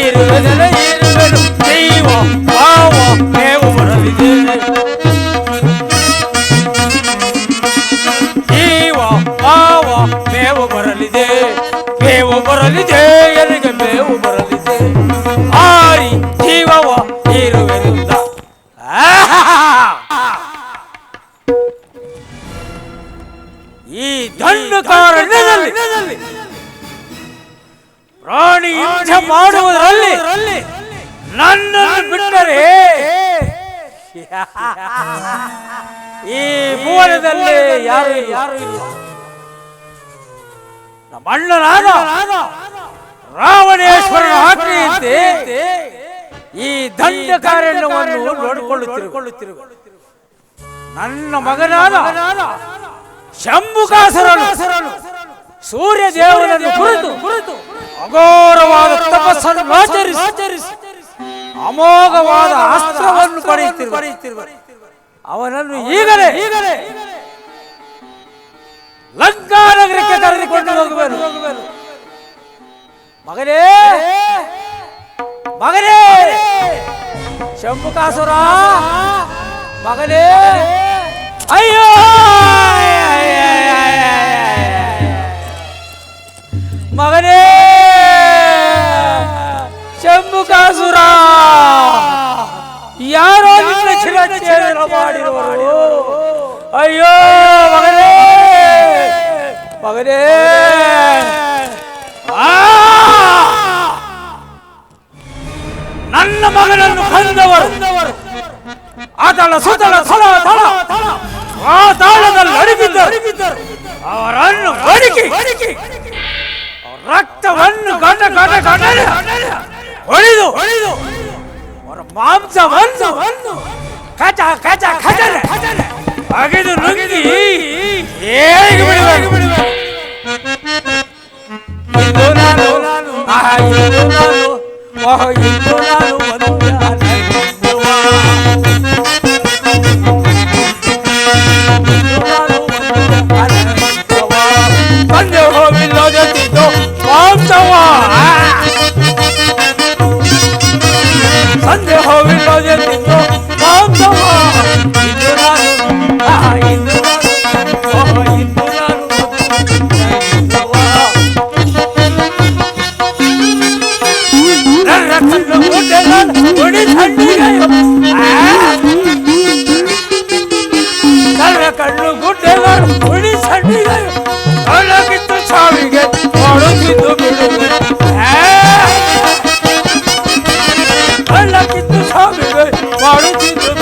ಇರುವೆನು ಜೀವ ಭಾವ ಮೇವು ಬರಲಿದೆ ಜೀವ ಭಾವ ಮೇವು ಬರಲಿದೆ ಎಲ್ಲಿಗೆ ಮೇವು ಬರಲಿದೆ ಆರಿ ಜೀವವ ಇರುವೆನುಂದ ಈ ದಂಡಕಾರಣ್ಯದಲ್ಲಿ ಪ್ರಾಣಿ ಹಿಂಸೆ ಮಾಡುವುದರಲ್ಲಿ ನನ್ನನ್ನು ಬಿಟ್ಟರೆ ಈ ಭುವನದಲ್ಲಿ ಯಾರು ಇಲ್ಲ. ನಮ್ಮ ಅಣ್ಣನಾದ ರಾವಣೇಶ್ವರನ ಆಜ್ಞೆಯಂತೆ ಈ ದಂಡಕಾರಣ್ಯವನ್ನು ನೋಡಿಕೊಳ್ಳುತ್ತಿರುವ ನನ್ನ ಮಗನಾದ ಶಂಭುಕಾಸುರನು ಸೂರ್ಯ ದೇವನನ್ನು ಕುರಿತು ಅಘೋರವಾದ ತಪಸ್ಸನ್ನು ಆಚರಿಸಿ ಅಮೋಘವಾದ ಅಸ್ತ್ರವನ್ನು ಪಡೆಯುತ್ತಿರುವ ಅವನನ್ನು ಈಗಲೇ ಲಂಕಾನಗರಕ್ಕೆ ಕರೆದುಕೊಂಡು ಹೋಗಬೇಕು. ಮಗನೇ ಶಂಭುಕಾಸುರ ಮಗನೇ ಅಯ್ಯೋ ಮಗನೇ ಶಂಭುಕಾಸುರ ಯಾರೋ ನಿನ್ನ ಶಿರಚ್ಛೇದನ ಮಾಡಿರುವರು. ಅಯ್ಯೋ ಮಗನೇ ನನ್ನ ಮಗನನ್ನು ಕೊಂದವರು ಆತಳ ಸುತಳ ಥಳ ಆ ತಾಳದಲ್ಲಿ ಅಡಗಿದ್ದರು. ಅವರನ್ನು ಬಡಿಕಿ ರಕ್ತವನ್ನು ಗಡ ಹೊಡೆದು ಅವರ ಮಾಂಸವನ್ನು ಕಚ ಅಗೆದು ನುಂಗಿ ಹೇಗೆ ಬಿಡಬೇಕು. ಇಂದು ನಾನು ಬಂದೆ ಹೋಗಿಲ್ಲೋದಿದ್ದು ಮಾಂಸವ ಸಂದೆ ಹೋಗಿಲ್ಲೋದಿದ್ದು ಮಾಂಸವ ಕಣ್ಣು ಗುಡ್ಡೆಗಳು ಉಡಿ ಸಣ್ಣಿಗಳು ಒಳಗಿತ್ತು ಸಾವಿಗೆ ಒಳಗಿದ್ದು ಬಿಡುವುದು ಒಳಗಿತ್ತು ಸಾವಿಗೆ ಒಳಗಿದ್ದು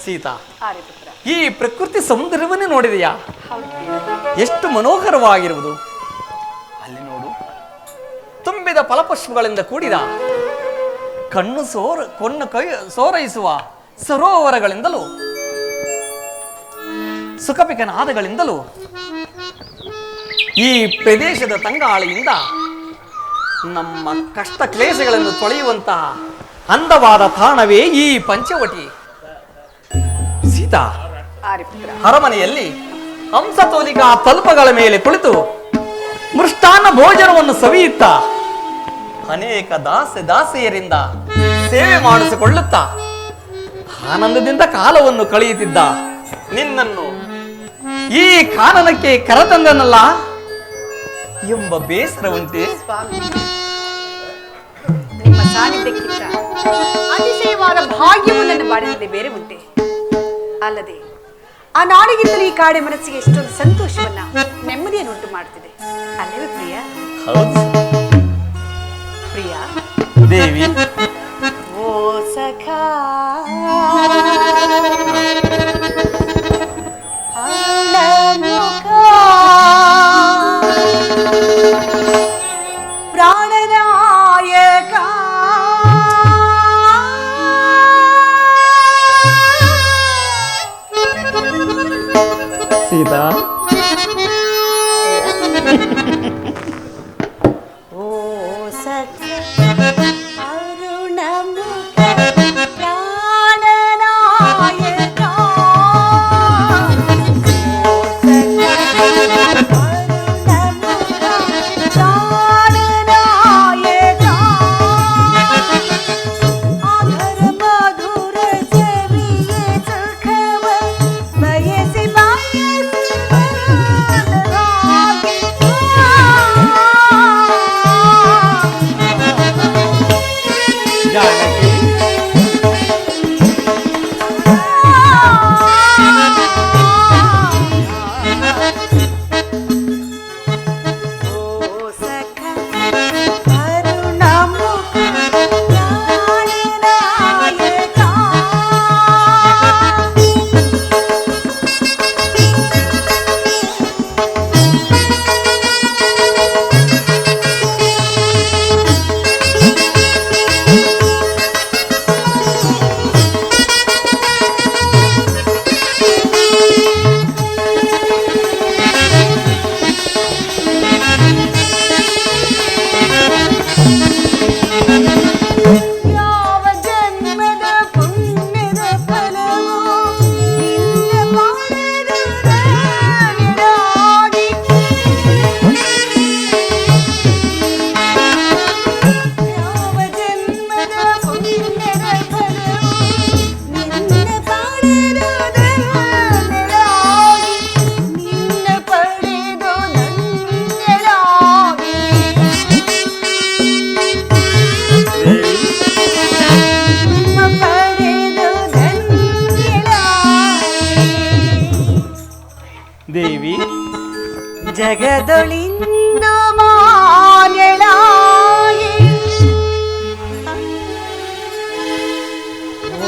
ಸೀತಾ, ಈ ಪ್ರಕೃತಿ ಸೌಂದರ್ಯವನ್ನೇ ನೋಡಿದೆಯಾ? ಎಷ್ಟು ಮನೋಹರವಾಗಿರುವುದು. ಅಲ್ಲಿ ನೋಡು, ತುಂಬಿದ ಫಲಪುಷ್ಪಗಳಿಂದ ಕೂಡಿದ ಕಣ್ಣು ಸೋರೈಸುವ ಸರೋವರಗಳಿಂದಲೂ ಸುಖಪಿಕ ನಾದಗಳಿಂದಲೂ ಈ ಪ್ರದೇಶದ ತಂಗಾಳಿಯಿಂದ ನಮ್ಮ ಕಷ್ಟ ಕ್ಲೇಶಗಳನ್ನು ತೊಳೆಯುವಂತಹ ಅಂದವಾದ ತಾಣವೇ ಈ ಪಂಚವಟಿ. ಸೀತಾ, ಅರಮನೆಯಲ್ಲಿ ಹಂಸತೋಲಿಕಾ ತಲ್ಪಗಳ ಮೇಲೆ ಕುಳಿತು ಮೃಷ್ಟಾನ್ನ ಭೋಜನವನ್ನು ಸವಿಯುತ್ತಾ ಅನೇಕ ದಾಸಿಯರಿಂದ ಸೇವೆ ಮಾಡಿಸಿಕೊಳ್ಳುತ್ತಾ ಆನಂದದಿಂದ ಕಾಲವನ್ನು ಕಳೆಯುತ್ತಿದ್ದ ನಿನ್ನನ್ನು ಈ ಕಾನನಕ್ಕೆ ಕರೆತಂದನಲ್ಲ ಎಂಬ ಬೇಸರ ಉಂಟೆ? ನಿಮ್ಮ ಸಾನ್ನಿಧ್ಯಕ್ಕಿಂತ ಅತಿಶಯವಾದ ಭಾಗ್ಯವು ನನ್ನ ಬಾಳಿನಲ್ಲಿ ಬೇರೆ ಉಂಟೆ. ಅಲ್ಲದೆ ಆ ನಾಡಿಗಿಂತಲೂ ಈ ಕಾಡೆ ಮನಸ್ಸಿಗೆ ಎಷ್ಟೊಂದು ಸಂತೋಷವನ್ನ, ನೆಮ್ಮದಿಯನ್ನು ಉಂಟು ಮಾಡುತ್ತಿದೆ. ಅಲ್ಲವೇ ಪ್ರಿಯ? ಹೌದು ಪ್ರಿಯ ದೇವಿ. ಓ ಸಖಾ ಪ್ರಾಣನಾಯಕ ಸೀತಾ, ಓ ಸಖಾ ಅರುಣಮುಖ ಪ್ರಾಣನಾಯಕ ದೇವಿ. ಜಗದೊಳಿಂದು ಮಾನ್ಯಳಾಗಿ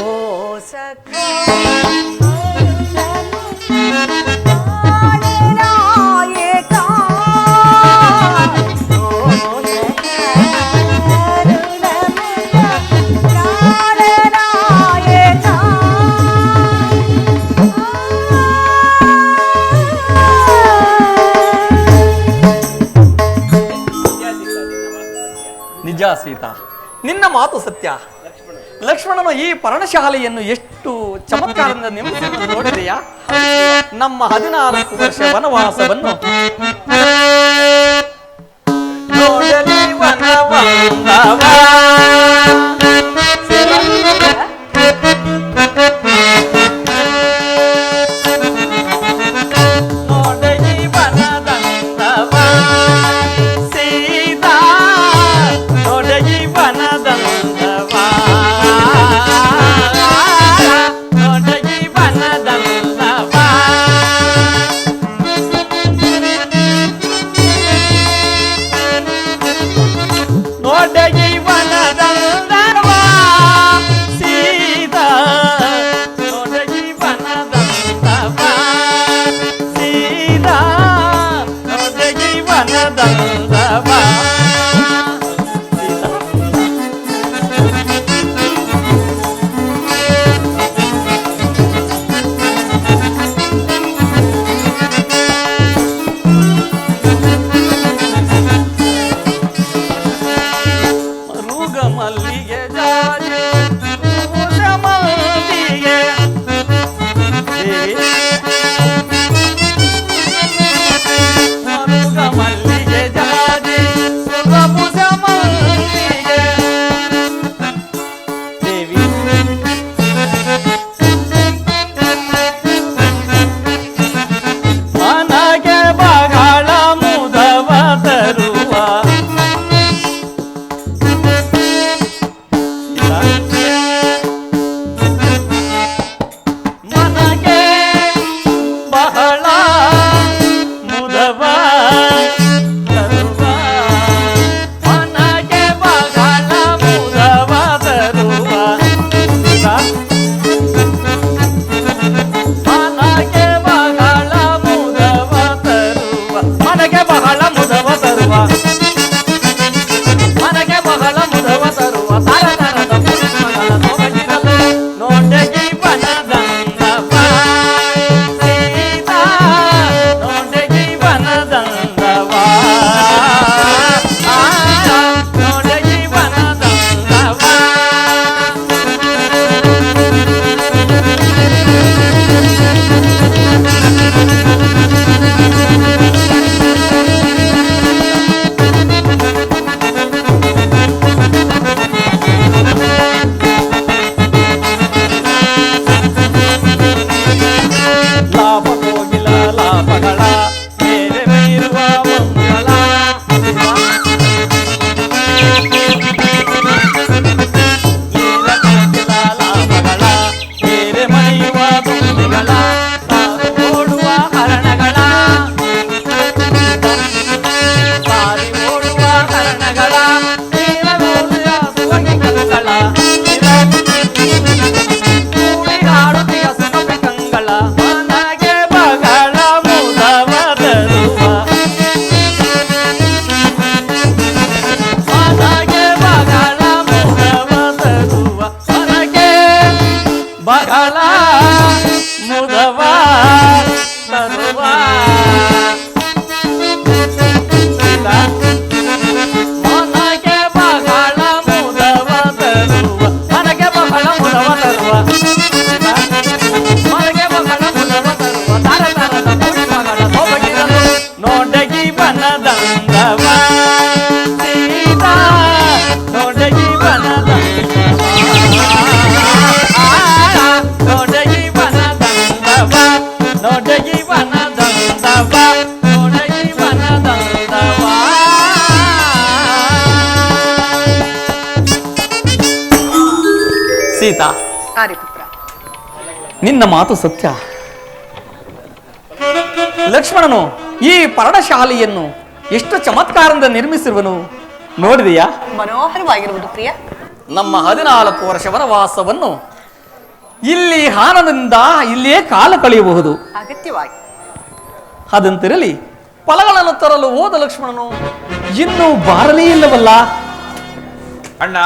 ಓ ಸಖಾ ಪ್ರಾಣನಾಯಕ ಓ ಪ್ರಾಣನಾಯಕ ನಿಜ ಸೀತಾ, ನಿನ್ನ ಮಾತು ಸತ್ಯ. ಲಕ್ಷ್ಮಣನು ಈ ಪರ್ಣಶಾಲೆಯನ್ನು ಎಷ್ಟು ಚಮತ್ಕಾರದಿಂದ ನಿರ್ಮಿಸಿರುವುದು ನೋಡಿದೆಯಾ? ನಮ್ಮ 14 ವರ್ಷ ವನವಾಸವನ್ನು ನೋಡಲಿ ವನವಂದವ. ನೋಡಗಿ ವನದ ಬಗಳ ಮುದವ ತರುವ ಮನಗೆ ಬಗಳ ಮುದವ ತರುವ ಮನಗೆ ಬಗಳ ಮುದವ ತರುವ ಮನಗೆ ಬಗಳ ಮುದವ ತರುವ ತರ ತರದ ಪುಷ್ಪಗಳ ಸೊಬಗಿರಲು ನೋಡಗಿ ಬನದಂದವ ಸೀತಾ ನೋಡಗಿ ಬನದಂದವ ನೋಡಗಿ ಬನದಂದವ ನೋಡಗಿ ಬನದಂದವ ನೋಡಗಿ ಬನದಂದವ ಸೀತಾ ಆರಿ ಪುತ್ರ, ನಿನ್ನ ಮಾತು ಸತ್ಯ. ಲಕ್ಷ್ಮಣನು ಈ ಪರ್ಣಶಾಲೆಯನ್ನು ಎಷ್ಟು ಚಮತ್ಕಾರದಿಂದ ನಿರ್ಮಿಸಿರುವನು ನೋಡಿದೆಯಾ? ಮನೋಹರವಾಗಿರುವುದು ಪ್ರಿಯ. ನಮ್ಮ 14 ವರ್ಷ ವನವಾಸವನ್ನು ಇಲ್ಲಿ ಆನಂದದಿಂದ ಇಲ್ಲಿಯೇ ಕಾಲ ಕಳೆಯಬಹುದು. ಅಗತ್ಯವಾಗಿ ಅದಂತಿರಲಿ, ಫಲಗಳನ್ನು ತರಲು ಹೋದ ಲಕ್ಷ್ಮಣನು ಇನ್ನೂ ಬಾರಲೇ ಇಲ್ಲವಲ್ಲ? ಅಣ್ಣ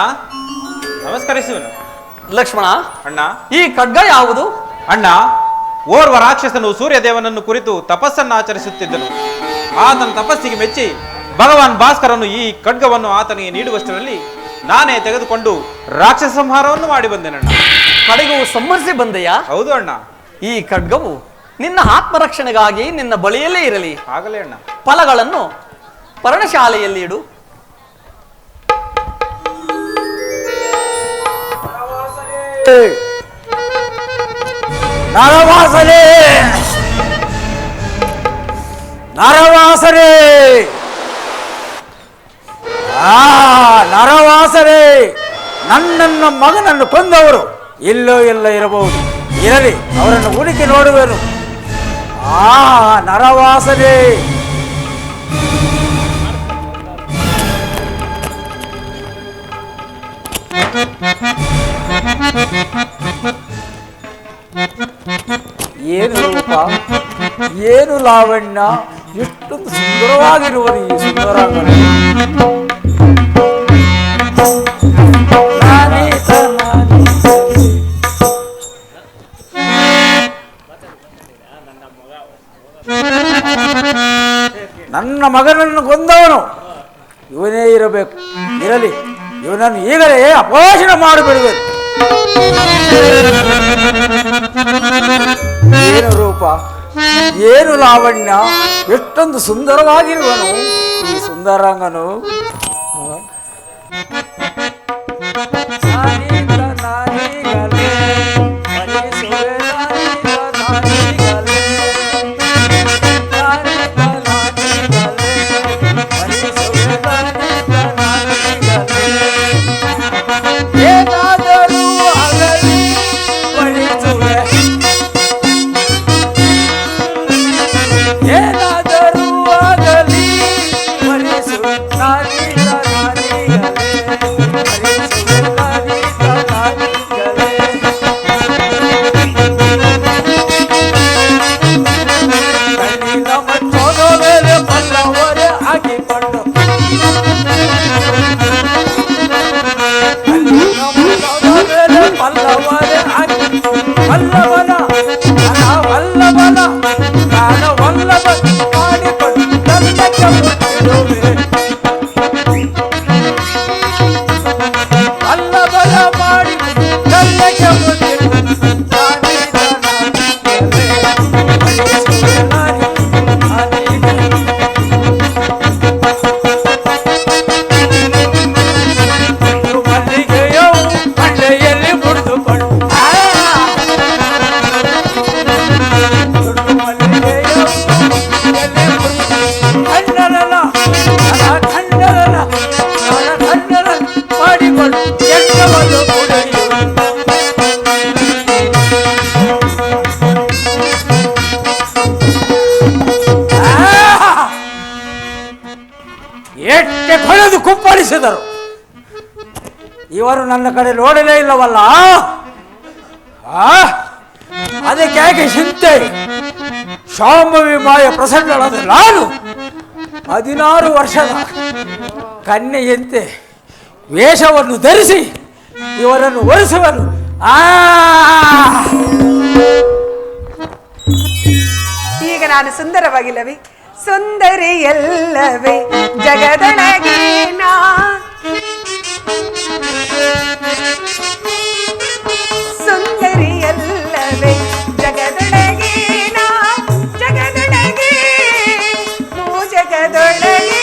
ನಮಸ್ಕರಿಸುವನು. ಲಕ್ಷ್ಮಣ, ಅಣ್ಣ ಈ ಖಡ್ಗ ಯಾವುದು? ಅಣ್ಣ, ಓರ್ವ ರಾಕ್ಷಸನು ಸೂರ್ಯದೇವನನ್ನು ಕುರಿತು ತಪಸ್ಸನ್ನು ಆಚರಿಸುತ್ತಿದ್ದನು. ಆತನ ತಪಸ್ಸಿಗೆ ಮೆಚ್ಚಿ ಭಗವಾನ್ ಭಾಸ್ಕರನು ಈ ಖಡ್ಗವನ್ನು ಆತನಿಗೆ ನೀಡುವಷ್ಟರಲ್ಲಿ ನಾನೇ ತೆಗೆದುಕೊಂಡು ರಾಕ್ಷಸ ಸಂಹಾರವನ್ನು ಮಾಡಿ ಬಂದೆನಣ್ಣ. ಕಡೆಗೂ ಸಂಹರಿಸಿ ಬಂದೆಯಾ? ಹೌದು ಅಣ್ಣ. ಈ ಖಡ್ಗವು ನಿನ್ನ ಆತ್ಮರಕ್ಷಣೆಗಾಗಿ ನಿನ್ನ ಬಳಿಯಲ್ಲೇ ಇರಲಿ. ಆಗಲೇ ಅಣ್ಣ. ಫಲಗಳನ್ನು ಪರ್ಣಶಾಲೆಯಲ್ಲಿ ಇಡು. ನರವಾಸನೆ ನರವಾಸನೆ ನರವಾಸನೆ, ನನ್ನನ್ನ ಮಗನನ್ನು ಕೊಂದವರು ಇಲ್ಲೋ ಎಲ್ಲ ಇರಬಹುದು. ಇರಲಿ, ಅವರನ್ನು ಹುಡುಕಿ ನೋಡುವೆನು. ನರವಾಸನೆ. ಏನು ರೂಪ, ಏನು ಲಾವಣ್ಯ, ಎಷ್ಟೊಂದು ಸುಂದರವಾಗಿರುವುದು ಈ ಸುಂದರಾಂಗಣ. ನನ್ನ ಮಗನನ್ನು ಕೊಂದವನು ಇವನೇ ಇರಬೇಕು. ಇರಲಿ, ಇವನನ್ನು ಈಗಲೇ ಅಪೋಷಣ ಮಾಡಿಬಿಡುವೆನು. ಏನು ರೂಪ, ಏನು ಲಾವಣ್ಯ, ಎಷ್ಟೊಂದು ಸುಂದರವಾಗಿರುವನು ಈ ಸುಂದರಾಂಗನು. ಎಟ್ಟೆ ಕೊಳೆದು ಕುಪ್ಪಳಿಸಿದರು. ಇವರು ನನ್ನ ಕಡೆ ನೋಡಲೇ ಇಲ್ಲವಲ್ಲ. ಅದಕ್ಕೆ ಯಾಕೆ ಚಿಂತೆ? ಶಾಂಭವಿ ಮಾಯ ಪ್ರಸನ್ನಳಾದ ನಾನು 16 ವರ್ಷದ ಕನ್ಯೆಯಂತೆ ವೇಷವನ್ನು ಧರಿಸಿ ಇವರನ್ನು ಒರೆಸುವನು. ಆ ಈಗ ನಾನು ಸುಂದರವಾಗಿಲ್ಲವೇ? ಸುಂದರಿಯಲ್ಲವೇ ಜಗದೊಳಗೆ ನಾ, ಸುಂದರಿಯಲ್ಲವೇ ಜಗದೊಳಗೆ ನಾ, ಜಗದೊಳಗೆ ಜಗದೊಳಗೆ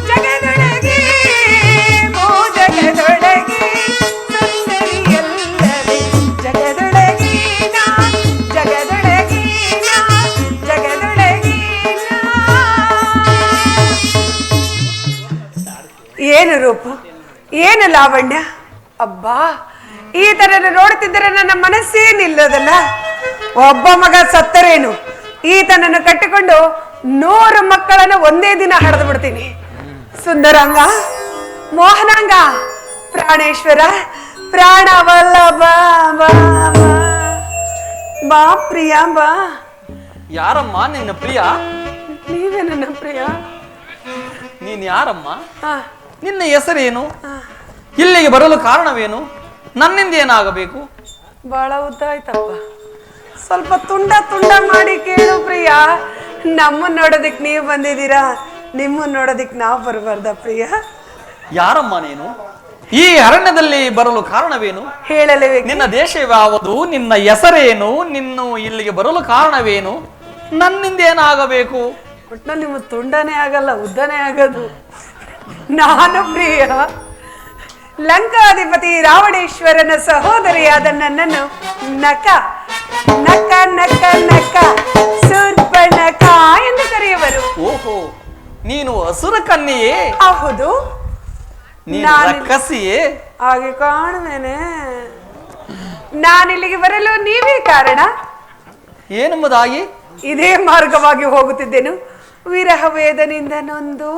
ಜಗದೊಳಗೆ ಜಗದೊಳಗೆ ಸುಂದರಿಯಲ್ಲವೇ ಜಗದೊಳಗೆ ನಾ, ಜಗದೊಳಗೆ ನಾ, ಜಗದೊಳಗೆ ನಾ. ಏನು ರೂಪ, ಏನು ಲಾವಣ್ಯ! ಅಬ್ಬಾ, ಈ ತರ ನೋಡ್ತಿದ್ದರೆ ನನ್ನ ಮನಸ್ಸೇ ನಿಲ್ಲೋದಲ್ಲ. ಒಬ್ಬ ಮಗ ಸತ್ತರೇನು, ಈತನನ್ನು ಕಟ್ಟಿಕೊಂಡು 100 ಮಕ್ಕಳನ್ನು ಒಂದೇ ದಿನ ಹಡೆದು ಬಿಡ್ತೀನಿ. ಸುಂದರಾಂಗ, ಮೋಹನಾಂಗ, ಪ್ರಾಣೇಶ್ವರ, ಪ್ರಾಣವಲ್ಲಭ, ಬಾ ಬಾ ಬಾ ಪ್ರಿಯ ಬಾ. ಯಾರಮ್ಮ ನಿನ್ನ ಪ್ರಿಯ? ನೀವೇ ನನ್ನ ಪ್ರಿಯ. ನೀನ್ ಯಾರಮ್ಮ? ಹಾ, ನಿನ್ನ ಹೆಸರೇನು? ಇಲ್ಲಿಗೆ ಬರಲು ಕಾರಣವೇನು? ನನ್ನಿಂದ ಏನಾಗಬೇಕು? ಬಹಳ ಉದ್ದ ಆಯ್ತಪ್ಪ, ಸ್ವಲ್ಪ ತುಂಡ ತುಂಡ ಮಾಡಿ ಕೇಳು ಪ್ರಿಯ. ನಮ್ಮನ್ನ ನೋಡೋದಿಕ್ ನೀವು ಬಂದಿದ್ದೀರಾ, ನಿಮ್ಮನ್ನ ನೋಡೋದಿಕ್ ನಾವು ಬರಬಾರ್ದ ಪ್ರಿಯ? ಯಾರಮ್ಮ ನೀನು? ಈ ಅರಣ್ಯದಲ್ಲಿ ಬರಲು ಕಾರಣವೇನು? ಹೇಳಲೇಬೇಕು. ನಿನ್ನ ದೇಶವ್ಯಾವುದು? ನಿನ್ನ ಹೆಸರೇನು? ನಿನ್ನ ಇಲ್ಲಿಗೆ ಬರಲು ಕಾರಣವೇನು? ನನ್ನಿಂದ ಏನಾಗಬೇಕು? ಒಟ್ನಲ್ಲಿ ನಿಮ್ಮ ತುಂಡನೇ ಆಗಲ್ಲ, ಉದ್ದನೇ ಆಗೋದು. ನಾನು ಪ್ರಿಯ ಲಂಕಾಧಿಪತಿ ರಾವಣೇಶ್ವರನ ಸಹೋದರಿಯಾದ ನನ್ನನ್ನು ನಕ ನಕ ನಕ ನಕ ಸುರ್ಪಣಕ ಎಂದು ಕರೆಯುವರು. ಓಹೋ, ನೀನು ಅಸುರ ಕನ್ಯೆಯೇ? ಹೌದು, ನೀನು ರಕ್ಕಸಿಯೇ? ಹಾಗೆ ಕಾಣುವೇನೆ. ನಾನಿಲ್ಲಿಗೆ ಬರಲು ನೀವೇ ಕಾರಣ. ಏನೆಂಬುದಾಗಿ? ಇದೇ ಮಾರ್ಗವಾಗಿ ಹೋಗುತ್ತಿದ್ದೆನು. ವಿರಹ ವೇದನಿಂದ ನೊಂದು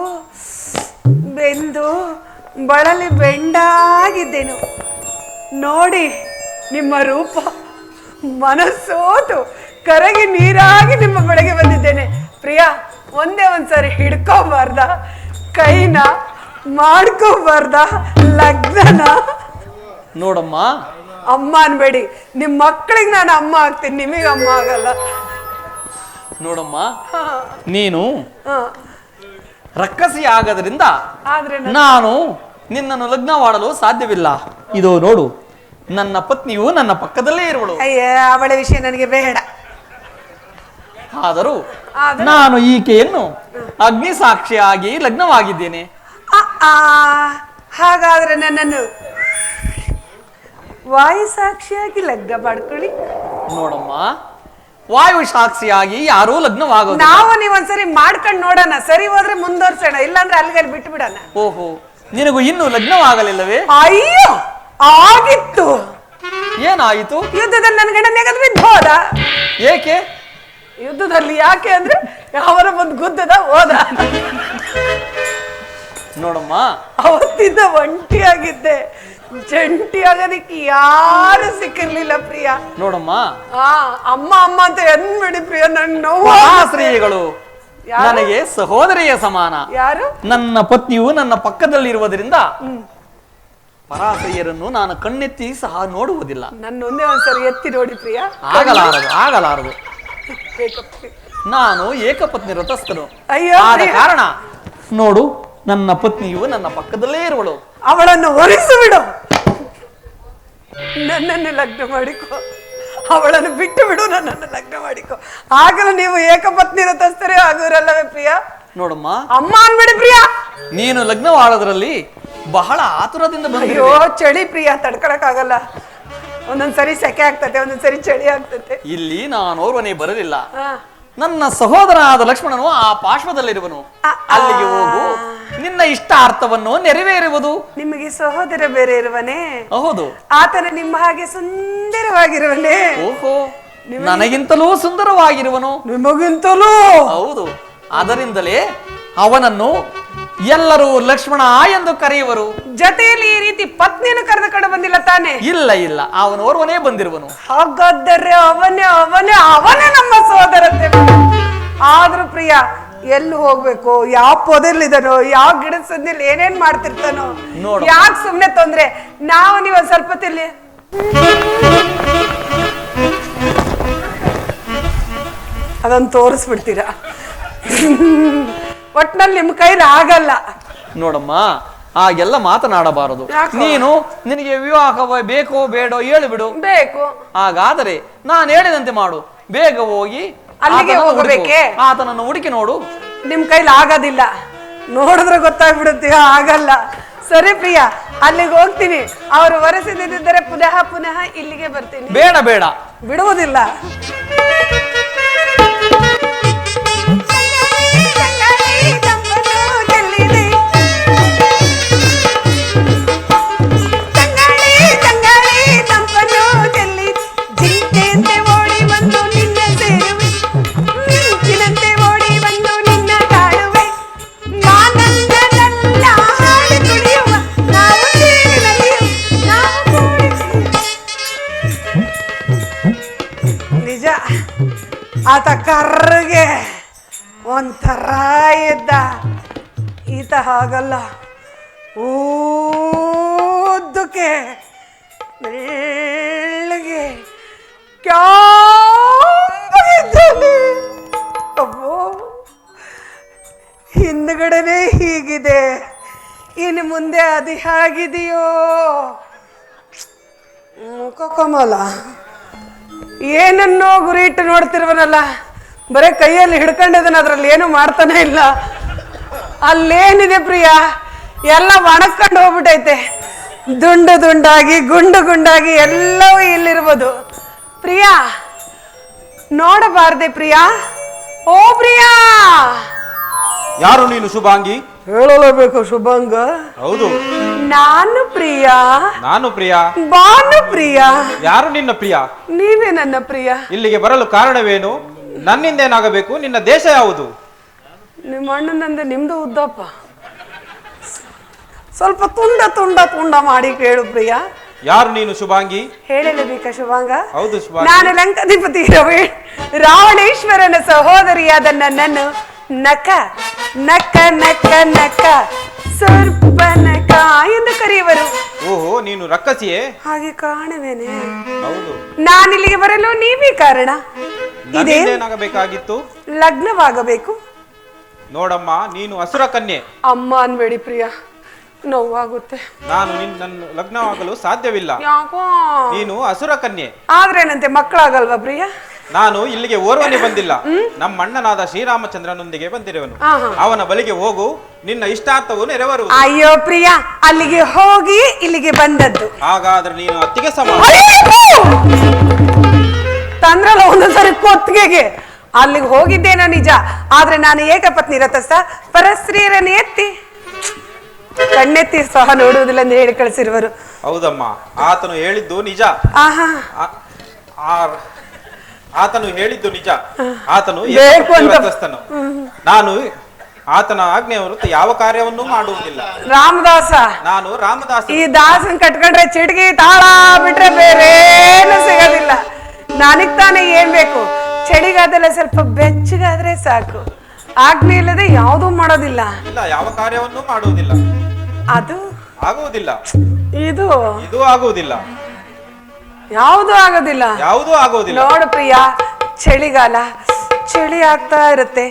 ಬೆಂದು ಬಳಲಿ ಬೆಂಡಾಗಿದ್ದೆನು. ನೋಡಿ ನಿಮ್ಮ ರೂಪ, ಮನಸ್ಸೋತು ಕರಗಿ ನೀರಾಗಿ ನಿಮ್ಮ ಬಳಿಗೆ ಬಂದಿದ್ದೇನೆ. ಪ್ರಿಯ, ಒಂದೇ ಒಂದ್ಸರಿ ಹಿಡ್ಕೋಬಾರ್ದ ಕೈನ, ಮಾಡ್ಕೋಬಾರ್ದ ಲಗ್ನನ? ನೋಡಮ್ಮ, ಅಮ್ಮ ಅನ್ಬೇಡಿ, ನಿಮ್ಮ ಮಕ್ಕಳಿಗೆ ನಾನು ಅಮ್ಮ ಆಗ್ತೀನಿ, ನಿಮಗೆ ಅಮ್ಮ ಆಗಲ್ಲ. ನೋಡಮ್ಮ, ನೀನು ಹ, ರಕ್ಕಸಿ ಆಗೋದ್ರಿಂದ ಆದ್ರೆ ನಾನು ನಿನ್ನನ್ನು ಲಗ್ನ ಮಾಡಲು ಸಾಧ್ಯವಿಲ್ಲ. ಇದು ನೋಡು, ನನ್ನ ಪತ್ನಿಯು ನನ್ನ ಪಕ್ಕದಲ್ಲೇ ಇರುವಳು. ಅಯ್ಯ, ಅವಳ ವಿಷಯ ನನಗೆ ಬೇಡ. ಆದರೂ ನಾನು ಈಕೆಯನ್ನು ಅಗ್ನಿ ಸಾಕ್ಷಿಯಾಗಿ ಲಗ್ನವಾಗಿದ್ದೇನೆ. ಹಾಗಾದ್ರೆ ನನ್ನನ್ನು ವಾಯು ಸಾಕ್ಷಿಯಾಗಿ ಲಗ್ನ ಮಾಡ್ಕೊಳ್ಳಿ. ನೋಡಮ್ಮ, ವಾಯು ಸಾಕ್ಷಿಯಾಗಿ ಯಾರೂ ಲಗ್ನವಾಗೋದು. ನಾವು ನೀವೊಂದ್ಸರಿ ಮಾಡ್ಕೊಂಡು ನೋಡೋಣ, ಸರಿ ಹೋದ್ರೆ ಮುಂದುವರ್ಸೋಣ, ಇಲ್ಲಾಂದ್ರೆ ಅಲ್ಲಿಗೆ ಬಿಟ್ಟು ಬಿಡೋಣ. ಓಹೋ, ನಿನಗೂ ಇನ್ನೂ ಲಗ್ನವಾಗಲಿಲ್ಲವೇ? ಅಯ್ಯೋ, ಆಗಿತ್ತು. ಏನಾಯಿತು? ಯುದ್ಧದಲ್ಲಿ ನನ್ನ ಗಂಡ ನೆಗೆದು ಬಿದ್ದು ಹೋದ. ಏಕೆ? ಯುದ್ಧದಲ್ಲಿ ಯಾಕೆ ಅಂದ್ರೆ ಅವರ ಒಂದು ಗುದ್ದದ ಹೋದ. ನೋಡಮ್ಮ, ಅವತ್ತಿಂದ ಒಂಟಿಯಾಗಿದ್ದೆ. ಜಂಟಿ ಆಗೋದಿಕ್ಕೆ ಯಾರು ಸಿಕ್ಕಿರ್ಲಿಲ್ಲ ಪ್ರಿಯ. ನೋಡಮ್ಮ, ಅಮ್ಮ ಅಮ್ಮ ಅಂತ ಎಂದ್ಬಿಡಿ ಪ್ರಿಯ, ನನ್ನ ನೋವು. ಶ್ರೀಗಳು ನನಗೆ ಸಹೋದರಿಯ ಸಮಾನ. ಯಾರು? ನನ್ನ ಪತ್ನಿಯು ನನ್ನ ಪಕ್ಕದಲ್ಲಿರುವುದರಿಂದ ಪರಾಶ್ರೀಯರನ್ನು ನಾನು ಕಣ್ಣೆತ್ತಿ ಸಹ ನೋಡುವುದಿಲ್ಲ. ನನ್ನೊಂದೇ ಒಂದ್ಸರಿ ಎತ್ತಿ ನೋಡಿ ಪ್ರಿಯ. ಆಗಲಾರದು. ನಾನು ಏಕಪತ್ನಿ ವ್ರತಸ್ಥನು. ಅಯ್ಯೋ, ಆದ ಕಾರಣ ನೋಡು, ನನ್ನ ಪತ್ನಿಯು ನನ್ನ ಪಕ್ಕದಲ್ಲೇ ಇರುವಳು. ಅವಳನ್ನು ಹೊರಿಸು ಬಿಡು, ನನ್ನನ್ನು ಲಗ್ನ ಮಾಡಿಕೊ. ಅವಳನ್ನು ಬಿಟ್ಟು ಬಿಡು, ನನ್ನನ್ನು ಲಗ್ನ ಮಾಡಿಕೊ. ಆಗಲೂ ನೀವು ಏಕಪತ್ನಿ ವ್ರತಸ್ಥರೇ ಆಗೋರಲ್ಲವೇ ಪ್ರಿಯ? ನೋಡಮ್ಮ, ಅಮ್ಮ ಅನ್ಬಿಡಿ ಪ್ರಿಯ. ನೀನು ಲಗ್ನವಾಡೋದ್ರಲ್ಲಿ ಬಹಳ ಆತುರದಿಂದ ಅಯ್ಯೋ, ಚಳಿ ಪ್ರಿಯ, ತಡ್ಕೊಳಕ್ ಆಗಲ್ಲ. ಒಂದೊಂದ್ಸರಿ ಸೆಕೆ ಆಗ್ತತೆ, ಒಂದೊಂದ್ಸರಿ ಚಳಿ ಆಗ್ತತೆ. ಇಲ್ಲಿ ನಾನೋರ್ವನೇ ಬರಲಿಲ್ಲ. ನನ್ನ ಸಹೋದರ ಆದ ಲಕ್ಷ್ಮಣನು ಆ ಪಾರ್ಶ್ವದಲ್ಲಿರುವನು. ಅಲ್ಲಿಗೆ ಹೋಗು, ನಿನ್ನ ಇಷ್ಟಾರ್ಥವನ್ನು ನೆರವೇರುವುದು. ನಿಮಗೆ ಸಹೋದರ ಬೇರೆ ಇರುವನೇ? ಹೌದು. ಆತನ ನಿಮ್ಮ ಹಾಗೆ ಸುಂದರವಾಗಿರುವನೇ? ಓಹೋ, ನನಗಿಂತಲೂ ಸುಂದರವಾಗಿರುವನು. ನಿಮಗಿಂತಲೂ? ಹೌದು. ಅದರಿಂದಲೇ ಅವನನ್ನು ಎಲ್ಲರೂ ಲಕ್ಷ್ಮಣ ಎಂದು ಕರೆಯುವರು. ಜೊತೆಯಲ್ಲಿ ಈ ರೀತಿ ಪತ್ನಿಯನ್ನು ಕರೆದುಕೊಂಡು ಬಂದಿಲ್ಲ ತಾನೆ? ಇಲ್ಲ, ಅವನೋರ್ವನೇ ಬಂದಿರುವನು. ಹಾಗಾದರೆ ಅವನೇ ನಮ್ಮ ಸೋದರತೆ. ಆದ್ರೂ ಪ್ರಿಯ, ಎಲ್ಲಿ ಹೋಗ್ಬೇಕು, ಯಾವ ಪೊದೆಲ್ಲಿದನೋ, ಯಾವ ಗಿಡದ ಸಂದಿಯಲ್ಲಿ ಏನೇನ್ ಮಾಡ್ತಿರ್ತಾನೋ, ನೋಡು. ಯಾಕೆ ಸುಮ್ನೆ ತೊಂದ್ರೆ. ನಾವು ನೀವು ಸ್ವಲ್ಪ ತಿಳಿ ಅದನ್ನ ತೋರಿಸ್ಬಿಡ್ತೀರಾ. ಒಟ್ನಲ್ಲಿ ನಿಮ್ ಕೈಲಿ ಆಗಲ್ಲ ನೋಡಮ್ಮ, ಹಾಗೆಲ್ಲ ಮಾತನಾಡಬಾರದು. ಯಾಕೋ? ನೀನು ನಿನಗೆ ವಿವಾಹ ಬೇಕೋ ಬೇಡೋ ಹೇಳಿಬಿಡು. ಬೇಕು. ಹಾಗಾದರೆ ನಾನು ಹೇಳಿದಂತೆ ಮಾಡು. ಬೇಗ ಹೋಗಿ ಅಲ್ಲಿಗೆ ಆತನನ್ನು ಹೋಗಬೇಕೆ? ಹುಡುಕು. ಆತನನ್ನು ಹುಡುಕಿ ನೋಡು. ನಿಮ್ ಕೈಲಿ ಆಗೋದಿಲ್ಲ, ನೋಡಿದ್ರೆ ಗೊತ್ತಾಗ್ಬಿಡುತ್ತೆ. ಆಗಲ್ಲ. ಸರಿ ಪ್ರಿಯಾ, ಅಲ್ಲಿಗೆ ಹೋಗ್ತೀನಿ. ಅವರು ವರೆಸಿದ್ದರೆ ಪುನಃ ಪುನಃ ಇಲ್ಲಿಗೆ ಬರ್ತೀನಿ. ಬೇಡ ಬೇಡ, ಬಿಡುವುದಿಲ್ಲ. ನಿಜ, ಆತ ಕರ್ರಗೆ ಒಂಥರ ಇದ್ದ. ಈತ ಹಾಗಲ್ಲ, ಊದ್ದಕ್ಕೆ ಬೆಳ್ಳಗೆ ಕ್ಯಾಗಿದ್ದಾನೆ. ಅಬ್ಬೋ, ಹಿಂದ್ಗಡೆನೆ ಹೀಗಿದೆ, ಇನ್ನು ಮುಂದೆ ಅದು ಹೇಗಿದೆಯೋ. ಮುಖ ಕಮಲ, ಏನನ್ನೋ ಗುರಿ ಇಟ್ಟು ನೋಡ್ತಿರುವನಲ್ಲ, ಬರೇ ಕೈಯಲ್ಲಿ ಹಿಡ್ಕೊಂಡಿದ್ದಾನೆ, ಅದ್ರಲ್ಲಿ ಏನು ಮಾಡ್ತಾನೆ ಇಲ್ಲ. ಅಲ್ಲೇನಿದೆ ಪ್ರಿಯಾ, ಎಲ್ಲ ಒಣಕೊಂಡು ಹೋಗ್ಬಿಟ್ಟೈತೆ. ದುಂಡು ದುಂಡಾಗಿ ಗುಂಡು ಗುಂಡಾಗಿ ಎಲ್ಲವೂ ಇಲ್ಲಿರ್ಬೋದು. ಪ್ರಿಯಾ, ನೋಡಬಾರ್ದೆ ಪ್ರಿಯಾ? ಓ ಪ್ರಿಯಾ! ಯಾರು ನೀನು ಶುಭಾಂಗಿ? ಹೇಳಲೇಬೇಕು ಶುಭಾಂಗ. ಹೌದು, ನಾನು ಪ್ರಿಯಾ. ನಾನು ಪ್ರಿಯಾ. ಬಾನು ಪ್ರಿಯಾ. ಯಾರು ನಿನ್ನ ಪ್ರಿಯಾ? ನೀವೇ ನನ್ನ ಪ್ರಿಯಾ. ಇಲ್ಲಿಗೆ ಬರಲು ಕಾರಣವೇನು? ನನ್ನಿಂದೇನಾಗಬೇಕು? ನಿನ್ನ ದೇಶ ಯಾವುದು? ನಿಮ್ಮ ಅಣ್ಣನಂದೆ ನಿಮ್ದು ಉದ್ದಪ್ಪ. ಸ್ವಲ್ಪ ತುಂಡ ತುಂಡ ತುಂಡ ಮಾಡಿ ಕೇಳು ಪ್ರಿಯಾ. ಯಾರು ನೀನು ಶುಭಾಂಗಿ? ಹೇಳಲೇಬೇಕಾ ಶುಭಾಂಗ? ಹೌದು ಶುಭಾಂಗಿ. ನಾನು ಲಂಕಾಧಿಪತಿ ರಾವಣೇಶ್ವರನ ಸಹೋದರಿಯಾದ ನನ್ನನ್ನು ನಕ ನಕ ನಕ ನಕ ಸರ್ಪನಕ ಎಂದು ಕರೆಯುವರು. ಓಹೋ, ನೀನು ರಕ್ಕಸಿಯೇ? ಹಾಗೆ ಕಾಣುವೇನೆ. ಹೌದು. ನಾನಿಲ್ಲಿಗೆ ಬರಲು ನೀವೇ ಕಾರಣ. ಇದೇ ನನ್ನಿಂದೇನಾಗಬೇಕಾಗಿತ್ತು? ಲಗ್ನವಾಗಬೇಕು. ನೋಡಮ್ಮ, ನೀನು ಅಸುರ ಕನ್ಯೆ. ಅಮ್ಮ ಅನ್ಬೇಡಿ ಪ್ರಿಯಾ, ನೋವಾಗುತ್ತೆ. ನಾನು ನಿನ್ನನ್ನು ಲಗ್ನವಾಗಲು ಸಾಧ್ಯವಿಲ್ಲ. ಯಾಕೋ? ನೀನು ಅಸುರ ಕನ್ಯೆ. ಆದ್ರೇನಂತೆ, ಮಕ್ಕಳಾಗಲ್ವಾ ಪ್ರಿಯಾ? ನಾನು ಇಲ್ಲಿಗೆ ಓರ್ವನೇ ಬಂದಿಲ್ಲ, ನಮ್ಮ ಅಣ್ಣನಾದ ಶ್ರೀರಾಮಚಂದ್ರನೊಂದಿಗೆ ಬಂದಿರುವನು. ಅವನ ಬಳಿಗೆ ಹೋಗು, ನಿನ್ನ ಇಷ್ಟಾರ್ಥವು ನೆರವೇರುವುದು. ಅಯ್ಯೋ ಪ್ರಿಯಾ, ಅಲ್ಲಿಗೆ ಹೋಗಿ ಇಲ್ಲಿಗೆ ಬಂದದ್ದು. ಹಾಗಾದ್ರೆ ನೀನು ಅತ್ತಿಗೆ ಸಮ. ತಂದ್ರಲ್ಲ ಒಂದೊಂದ್ಸರಿ ಕೊತ್ತಿಗೆಗೆ. ಅಲ್ಲಿಗೆ ಹೋಗಿದ್ದೇನೋ ನಿಜ, ಆದ್ರೆ ನಾನು ಏಕಪತ್ನಿ ರಥಸ್ಥ, ಪರಸ್ತ್ರೀಯರನ್ನು ಎತ್ತಿ ಕಣ್ಣೆತ್ತಿ ಸಹ ನೋಡುವುದಿಲ್ಲ ಎಂದು ಹೇಳಿ ಕಳಿಸಿರುವರು. ಹೌದಮ್ಮ, ಆತನು ಹೇಳಿದ್ದು ನಿಜ. ಆಹಾ, ಆತನು ಹೇಳಿದ್ದು ನಿಜ. ಆತನು ಬೇಕು ಅಂತ. ವ್ರತಸ್ಥನು. ನಾನು ಆತನ ಆಜ್ಞೆಯ ಹೊರತು ಯಾವ ಕಾರ್ಯವನ್ನೂ ಮಾಡುವುದಿಲ್ಲ. ರಾಮದಾಸ, ನಾನು ರಾಮದಾಸ. ಈ ದಾಸನ್ ಕಟ್ಕೊಂಡ್ರೆ ಚಿಟಗಿ ತಾಳ ಬಿಟ್ರೆ ಬೇರೇನು ಸಿಗೋದಿಲ್ಲ. ನನಗ್ ತಾನೇ ಏನ್ ಬೇಕು? ಚಳಿಗಾದಲ್ಲ ಸ್ವಲ್ಪ ಬೆಚ್ಚಗಾದ್ರೆ ಸಾಕು. ಆಜ್ಞೆ ಇಲ್ಲದೆ ಯಾವುದೂ ಮಾಡೋದಿಲ್ಲ. ಇಲ್ಲ, ಯಾವ ಕಾರ್ಯವನ್ನೂ ಮಾಡುವುದಿಲ್ಲ. ಅದು ಆಗುವುದಿಲ್ಲ. ಇದು ಇದು ಆಗುವುದಿಲ್ಲ. ಯಾವುದೂ ಆಗೋದಿಲ್ಲ. ಯಾವುದೂ ಆಗುವುದಿಲ್ಲ. ನೋಡು ಪ್ರಿಯಾ, ಚಳಿಗಾಲ, ಚಳಿ ಆಗ್ತಾ ಇರುತ್ತೆ.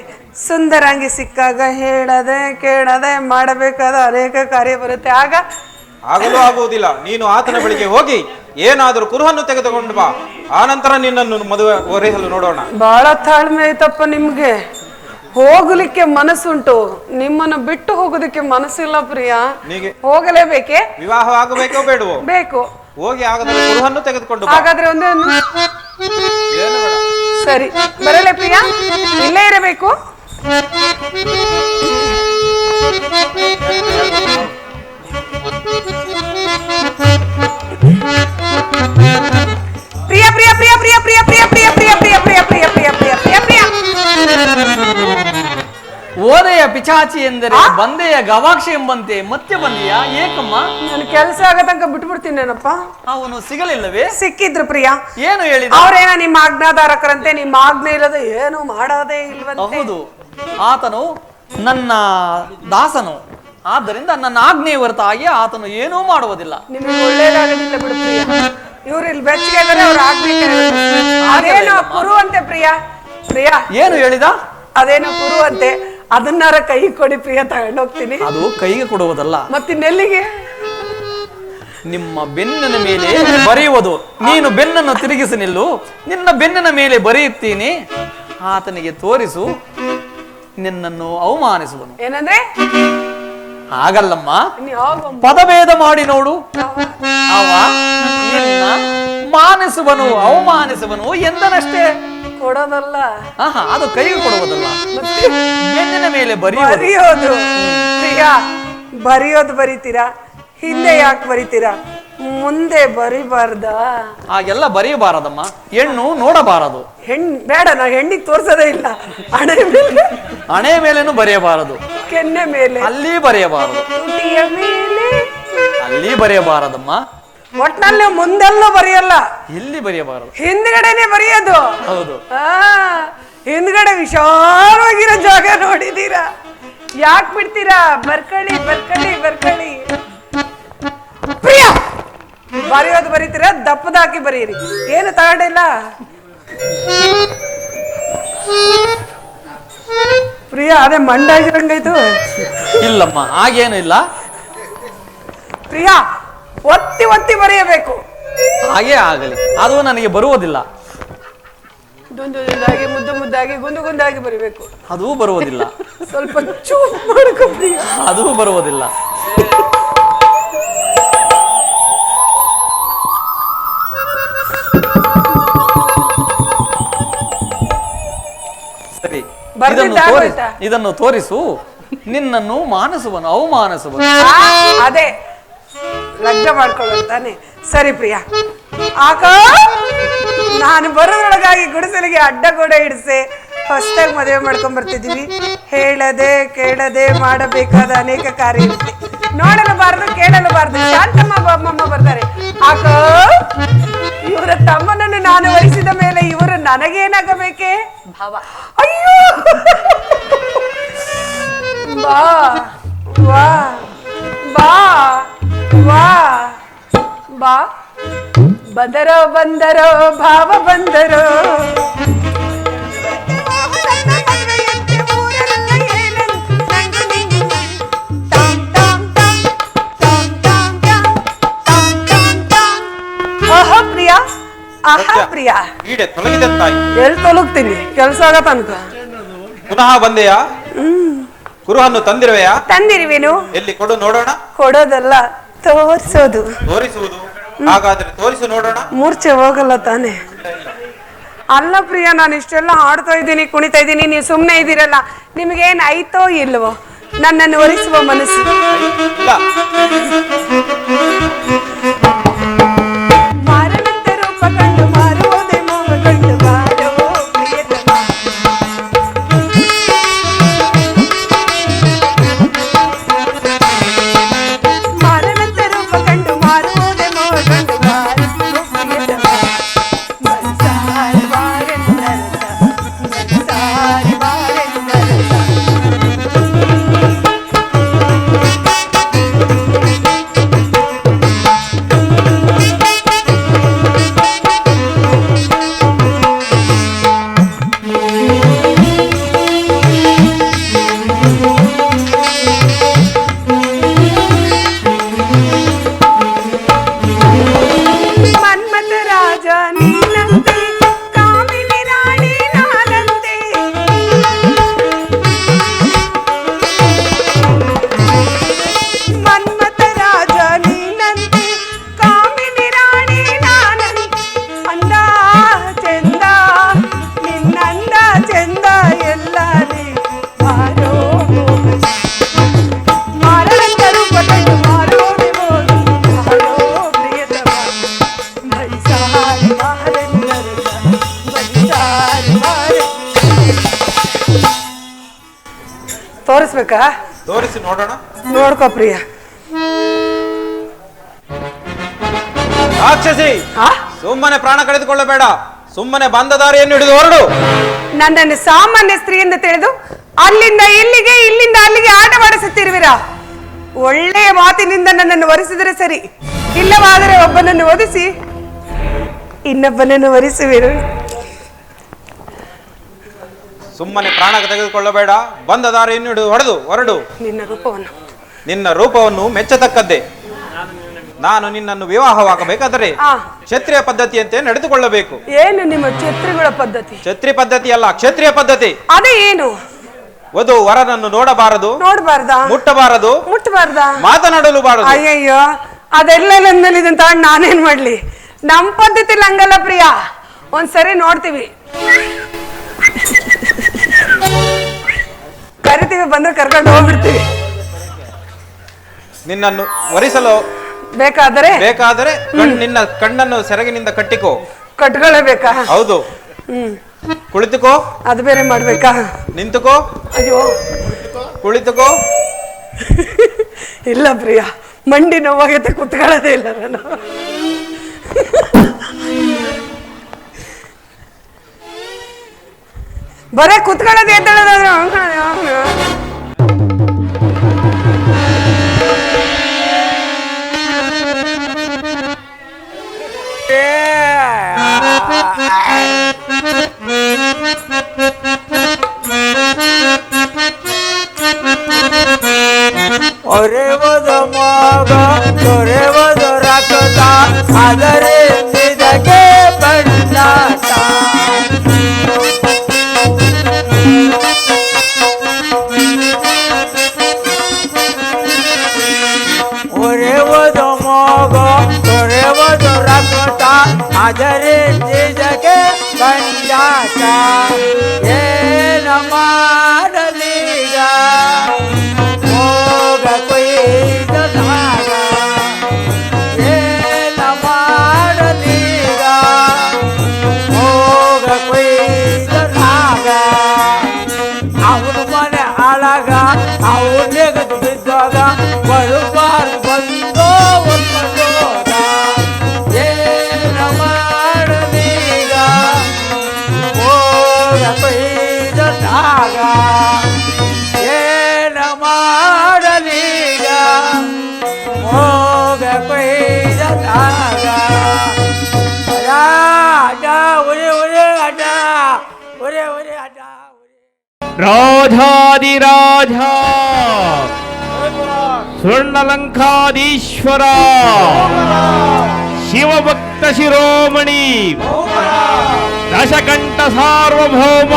ಸುಂದರಾಂಗಿ ಸಿಕ್ಕಾಗ ಹೇಳದೆ ಕೇಳದೆ ಮಾಡಬೇಕಾದ ಅನೇಕ ಕಾರ್ಯ ಬರುತ್ತೆ. ಆಗ ಆಗಲೂ ಆಗುವುದಿಲ್ಲ. ನೀನು ಆತನ ಬಳಿಗೆ ಹೋಗಿ ಏನಾದರೂ ಕುರುಹನ್ನು ತೆಗೆದುಕೊಂಡು ಬಾ, ಆನಂತರ ನಿನ್ನನ್ನು ಮದುವೆ ಹೊರೆಸಲು ನೋಡೋಣ. ಬಹಳ ತಾಳ್ಮೆ ಐತಪ್ಪ ನಿಮ್ಗೆ. ಹೋಗ್ಲಿಕ್ಕೆ ಮನಸ್ಸುಂಟು, ನಿಮ್ಮನ್ನು ಬಿಟ್ಟು ಹೋಗೋದಕ್ಕೆ ಮನಸ್ಸಿಲ್ಲ ಪ್ರಿಯಾ. ನೀಗೆ ಹೋಗಲೇಬೇಕೆ? ವಿವಾಹ ಆಗಬೇಕೋ ಬೇಡವೋ? ಬೇಕು. ಹೋಗಿ ಆಗದಲ್ಲಿ ಕುರುಹನ್ನು ತೆಗೆದುಕೊಂಡು ಬಾ. ಹಾಗಾದ್ರೆ ಒಂದೇ ಏನು ಬೇಡ. ಸರಿ, ಬರಲೇ ಪ್ರಿಯಾ? ಇಲ್ಲೇ ಇರಬೇಕು. ಪ್ರಿಯ ಪ್ರಿಯ ಪ್ರಿಯ ಪ್ರಿಯ ಪ್ರಿಯ ಪ್ರಿಯ ಪ್ರಿಯ ಪ್ರಿಯ ಪ್ರಿಯ ಪ್ರಿಯ ಪ್ರಿಯ ಪ್ರಿಯ ಪ್ರಿಯ ಪ್ರಿಯ ಪ್ರಿಯ ಓದೆಯ ಪಿಚಾಚಿ ಎಂದರೆ ಬಂದೆಯ ಗವಾಕ್ಷಿ ಎಂಬಂತೆ ಮತ್ತೆ ಬಂದೆಯಾ? ಏಕಮ್ಮ, ನಾನು ಕೆಲಸ ಆಗ ತನಕ ಬಿಟ್ಬಿಡ್ತೀನೇನಪ್ಪ. ಅವನು ಸಿಗಲಿಲ್ಲವೇ? ಸಿಕ್ಕಿದ್ರು ಪ್ರಿಯಾ. ಏನು ಹೇಳಿದ? ಅವ್ರೇನ ನಿಮ್ಮ ಆಜ್ಞಾಧಾರಕರಂತೆ, ನಿಮ್ಮ ಆಜ್ಞೆ ಇಲ್ಲದೆ ಏನು ಮಾಡೋದೇ ಇಲ್ವಂತೆ. ಹೌದು, ಆತನು ನನ್ನ ದಾಸನು, ಆದ್ದರಿಂದ ನನ್ನ ಆಜ್ಞೆಯ ಹೊರತಾಗಿ ಆತನು ಏನೂ ಮಾಡುವುದಿಲ್ಲ. ನಿಮಗೆ ಒಳ್ಳೇದಾಗೋದಿಲ್ಲ ಬಿಡು ಪ್ರಿಯ. ಇವ್ರು ಇಲ್ಲಿ ಬೆಚ್ಚಗೆ ಇದ್ದಾರೆ, ಅವ್ರು ಆಗ್ಬೇಕು. ಅದೇನೋ ಕುರು ಅಂತೆ ಪ್ರಿಯ. ಪ್ರಿಯ ಏನು ಹೇಳಿದ? ಅದೇನೋ ಕುರು ಅಂತೆ, ಅದನ್ನಾರ ಕೈ ಕೊಡಿ ಪ್ರಿಯ, ತಗೊಂಡೋಗ್ತೀನಿ. ಅದು ಕೈಗೆ ಕೊಡುವುದಲ್ಲ, ಮತ್ತಿನ್ನೆಲ್ಲಿಗೆ? ನಿಮ್ಮ ಬೆನ್ನಿನ ಮೇಲೆ ಬರೆಯುವುದು. ನೀನು ಬೆನ್ನನ್ನು ತಿರುಗಿಸಿ ನಿಲ್ಲು, ನಿನ್ನ ಬೆನ್ನಿನ ಮೇಲೆ ಬರೆಯುತ್ತೀನಿ, ಆತನಿಗೆ ತೋರಿಸು, ನಿನ್ನನ್ನು ಅವಮಾನಿಸುವನು. ಏನಂದ್ರೆ? ಹಾಗಲ್ಲಮ್ಮ, ನೀವು ಪದಭೇದ ಮಾಡಿ ನೋಡು. ಅವ ನಿನ್ನ ಮಾನಿಸುವನು, ಅವಮಾನಿಸುವನು ಎಂದನಷ್ಟೇ. ಕೊಡೋದಲ್ಲ, ಅದು ಕೈಗೆ ಕೊಡುವುದಲ್ಲ, ಬೆನ್ನಿನ ಮೇಲೆ ಬರೆಯೋದು. ಪ್ರಿಯ, ಬರೆಯೋದು ಬರೀತೀರಾ, ಹಿಂದೆ ಯಾಕೆ ಬರೀತೀರಾ? ಮುಂದೆ ಬರಿಬಾರ್ದ? ಹಾಗೆಲ್ಲ ಬರೆಯಬಾರದಮ್ಮ. ಹೆಣ್ಣು ನೋಡಬಾರದು. ಬೇಡ, ನಾ ಹೆಣ್ಣಿಗೆ ತೋರ್ಸೋದೇ ಇಲ್ಲ. ಹಣೆ ಮೇಲೆ, ಹಣೆ ಮೇಲೇನು ಬರೆಯಬಾರದು, ಕೆನ್ನೆ ಮೇಲೆ, ಅಲ್ಲಿ ಬರೆಯಬಾರದು, ತುಟಿಯ ಮೇಲೆ, ಅಲ್ಲಿ ಬರೆಯಬಾರದಮ್ಮ. ಒಟ್ನಲ್ಲಿ ಮುಂದೆಲ್ಲ ಬರೆಯಲ್ಲ, ಎಲ್ಲಿ ಬರೆಯಬಾರದು, ಹಿಂದ್ಗಡೆನೆ ಬರೆಯೋದು. ಹೌದು. ಹಿಂದ್ಗಡೆ ವಿಶಾಲವಾಗಿರೋ ಜಾಗ ನೋಡಿದೀರಾ? ಯಾಕೆ ಬಿಡ್ತೀರಾ? ಬರ್ಕಳಿ ಬರ್ಕಳಿ ಬರ್ಕಳಿ. ಪ್ರಿಯ, ಬರೆಯೋದು ಬರೀತೀರಾ, ದಪ್ಪದಾಕಿ ಬರೀರಿ. ಏನು ತಗೊಂಡಿಲ್ಲ ಪ್ರಿಯ? ಅದೇ ಮಂಡಾಗಿರಂಗಾಯ್ತು. ಇಲ್ಲಮ್ಮ, ಹಾಗೇನು ಇಲ್ಲ. ಪ್ರಿಯ, ಒತ್ತಿ ಒತ್ತಿ ಬರೆಯಬೇಕು. ಹಾಗೇ ಆಗಲಿ, ಅದು ನನಗೆ ಬರುವುದಿಲ್ಲ. ದುಂದಾಗಿ, ಮುದ್ದು ಮುದ್ದಾಗಿ, ಗುಂದು ಗುಂದಾಗಿ ಬರಿಬೇಕು. ಅದೂ ಬರುವುದಿಲ್ಲ. ಸ್ವಲ್ಪ ಚೂಪ್ ಮಾಡ್ಕೊ ಪ್ರಿಯ. ಅದೂ ಬರುವುದಿಲ್ಲ. ಸರಿ, ಇದನ್ನು ತೋರಿಸು, ನಿನ್ನನ್ನು ಮಾನಸುವನು, ಅವಮಾನಿಸುವನು. ಅದೇ ಲಗ್ನ ಮಾಡ್ಕೊಳ್ಳುತ್ತಾನೆ. ಸರಿ ಪ್ರಿಯ, ಆಕ ನಾನು ಬರೋದ್ರೊಳಗಾಗಿ ಗುಡಿಸಲಿಗೆ ಅಡ್ಡಗೋಡೆ ಹಿಡಿಸೆ ಹೊಸದಾಗಿ ಮದುವೆ ಮಾಡ್ಕೊಂಡ್ ಬರ್ತಿದೀವಿ. ಹೇಳದೆ ಕೇಳದೆ ಮಾಡಬೇಕಾದ ಅನೇಕ ಕಾರ್ಯ ಇರುತ್ತೆ. ನೋಡಲಬಾರದು, ಕೇಳಲಬಾರದು. ಶಾಂತಮ್ಮ ಬಾಬಮ್ಮ ಬರ್ತಾರೆ. ಆಕ ಇವರ ತಮ್ಮನನ್ನು ನಾನು ವಹಿಸಿದ ಮೇಲೆ ಇವರು ನನಗೇನಾಗಬೇಕೆ? ಭಾವ. ಅಯ್ಯೋ, ಬಾ ವಾ ಬಾ ವಾ ಬಾ. ಬಂದರೋ ಬಂದರೋ ಭಾವ ಬಂದರೋ, ಆಹಾ ಪ್ರಿಯ, ಆಹಾ ಪ್ರಿಯ. ಈಡೆ ತೊಲಗಿದೆ ತಾಯಿ. ಎಲ್ಲಿ ತೊಲಗ್ತೀನಿ? ಕೆಲಸ ಆಗ ತನಕ. ಪುನಃ ಬಂದೆಯಾ? ಕುರುಹನ್ನು ತಂದಿರುವೆಯಾ? ತಂದಿರುವೆನು. ಎಲ್ಲಿ ಕೊಡು ನೋಡೋಣ. ಕೊಡೋದಲ್ಲ, ತೋರಿಸೋದು. ತೋರಿಸುವುದು? ಹಾಗಾದ್ರೆ ತೋರಿಸು ನೋಡೋಣ. ಮೂರ್ಛೆ ಹೋಗಲ್ಲ ತಾನೆ? ಅಲ್ಲ ಪ್ರಿಯ, ನಾನು ಇಷ್ಟೆಲ್ಲ ಹಾಡ್ತಾ ಇದ್ದೀನಿ, ಕುಣಿತಾ ಇದ್ದೀನಿ, ನೀವು ಸುಮ್ಮನೆ ಇದ್ದೀರಲ್ಲ. ನಿಮಗೇನು ಆಯ್ತೋ ಇಲ್ವೋ ನನ್ನನ್ನು ಒರೆಸುವ ಮನಸ್ಸು? ಇಲ್ಲ. ಮಾರನಂತೆ ರೂಪ ಕಂಡು ಮಾರುವುದೇ ಮೋಹ ಕಂಡು ಬಾರೋ ಪ್ರಿಯತಮ. ಮಾರನಂತೆ ರೂಪ ಕಂಡು ಮಾರುವುದೇ ಮೋಹ ಕಂಡು ಬಾರೋ ಪ್ರಿಯತಮ. ಮನಸಾರಿ ಬಾರೆಂದರಸ, ಮನಸಾರಿ ಬಾರೆಂದರಸ. ಮನ್ಮಥ ರಾಜ ನೀನಂತೆ, ಕಾಮಿನಿ ರಾಣಿ ನಾನಂತೆ. ಮನ್ಮಥ ರಾಜ ನೀನಂತೆ, ಕಾಮಿನಿ ರಾಣಿ ನಾನಂತೆ. ಅಂದ ಚಂದ, ನಿನ್ನಂದ ಚಂದ ಎಲ್ಲನೇ ಮಾರೋ. ಮಾರನಂತ ರೂಪ ಕಂಡು ಮಾರೋದೆ ಹೋಗಿ ಮಾರೋ ಪ್ರಿಯತಮ. ಬೈಸಾರಿ ಮಾರೆಂದರಸ, ಬೈಸಾರಿ ಮಾರೆ. ತೋರಿಸ್ಬೇಕಾ? ತೋರಿಸಿ ನೋಡೋಣ. ನೋಡ್ಕೋ ಪ್ರಿಯ. ರಾಕ್ಷಸಿ, ಆ? ಸುಮ್ಮನೆ ಪ್ರಾಣ ಕಳೆದುಕೊಳ್ಳಬೇಡ. ಸುಮ್ಮನೆ ಬಂದ ದಾರಿಯನ್ನು ಹಿಡಿದು ಹೊರಡು. ನನ್ನನ್ನು ಸಾಮಾನ್ಯ ಸ್ತ್ರೀ ಎಂದು ತಿಳಿದು ಅಲ್ಲಿಂದ ಇಲ್ಲಿಗೆ ಇಲ್ಲಿಂದ ಅಲ್ಲಿಗೆ ಆಟವಾಡಿಸುತ್ತಿರುವಿರಾ? ಒಳ್ಳೆಯ ಮಾತಿನಿಂದ ನನ್ನನ್ನು ವರಿಸಿದರೆ ಸರಿ, ಇಲ್ಲವಾದರೆ ಒಬ್ಬನನ್ನು ಒದಿಸಿ ಇನ್ನೊಬ್ಬನನ್ನು ವರಿಸುವಿರು. ಸುಮ್ಮನೆ ಪ್ರಾಣ ತೆಗೆದುಕೊಳ್ಳಬೇಡ. ಬಂದ ದಾರಿಯನ್ನು ಹೊರಡು. ನಿನ್ನ ರೂಪವನ್ನು ಮೆಚ್ಚತಕ್ಕದ್ದೇ. ನಾನು ನಿನ್ನನ್ನು ವಿವಾಹವಾಗಬೇಕಾದರೆ ಕ್ಷತ್ರಿಯ ಪದ್ಧತಿಯಂತೆ ನಡೆದುಕೊಳ್ಳಬೇಕು. ಏನು ನಿಮ್ಮ ಕ್ಷತ್ರಿಗಳ ಪದ್ಧತಿ? ಕ್ಷತ್ರಿಯ ಪದ್ಧತಿ ಅಲ್ಲ, ಕ್ಷತ್ರಿಯ ಪದ್ಧತಿ. ಅದೇ ಏನು? ವಧು ವರನನ್ನು ನೋಡಬಾರದು, ಮುಟ್ಟಬಾರದು, ಮಾತನಾಡಲು ಬಾರದು. ಅಯ್ಯಯ್ಯೋ, ಅದೆಲ್ಲ ನಂದಲ್ಲಿದಂತ ನಾನೇನ್ ಮಾಡ್ಲಿ? ನಮ್ ಪದ್ಧತಿ ಹಂಗಲ್ಲ ಪ್ರಿಯ. ಒಂದ್ಸರಿ ನೋಡ್ತೀವಿ, ಕರಿತೀವಿ, ಬಂದ್ರೆ ಕರ್ಕೊಂಡು ಹೋಗ್ಬಿಡ್ತೀವಿ. ನಿನ್ನನ್ನು ವರಿಸಲು ಬೇಕಾದರೆ ನಿನ್ನ ಕಣ್ಣನ್ನು ಸೆರಗಿನಿಂದ ಕಟ್ಕೊಳ್ಳೇಬೇಕಾ? ಹೌದು. ಕುಳಿತುಕೋ. ಅದು ಬೇರೆ ಮಾಡ್ಬೇಕಾ? ನಿಂತುಕೋ. ಅಯ್ಯೋ, ಕುಳಿತುಕೋ. ಇಲ್ಲ ಪ್ರಿಯ, ಮಂಡಿ ನೋವಾಗೈತೆ, ಕುತ್ಕೊಳ್ಳೋದೇ ಇಲ್ಲ ನಾನು. ಬರೇ ಕುತ್ಕೊಳ್ಳೋದು ಎದ್ದೇಳೋದಾದ್ರೆ ಒರೆವದ ಮಗ ದೊರೆವದ ರಕ್ತ ಅದರೇ ನಿದಗೆ ಬಣ್ಣಾಟ. ಒರೆವದ ಮಗ ದೊರೆವದ ರಕ್ತ ಅದರೇ ನಿದಗೆ ಬಣ್ಣಾಟ. ಏನ ಮಾಡಲೀಗ ಅವನ ಮನೆ ಹಾಳಾಗ ಅವನಿಗೆ ಬಿದ್ದಾಗ ಬರುಬಾರು ಬಂದೋ ಒಂದೋದ. ಏನ ಮಾಡಲೀಗ ಹೋಗ ಕೊಯ್ದಾಗ. ಏನ ಮಾಡಲೀಗ ಹೋಗ ಕೊಯ್ದಾಗ. ಅಡ ಉರಿ ಉರಿ ಅಡ ಉರಿ ಉರಿ ಅಡ. ರಾಜಾದಿರಾಜ ಸ್ವರ್ಣಲಂಕಾಧೀಶ್ವರ ಶಿವಭಕ್ತ ಶಿರೋಮಣಿ ದಶಕಂಠ ಸಾರ್ವಭೌಮ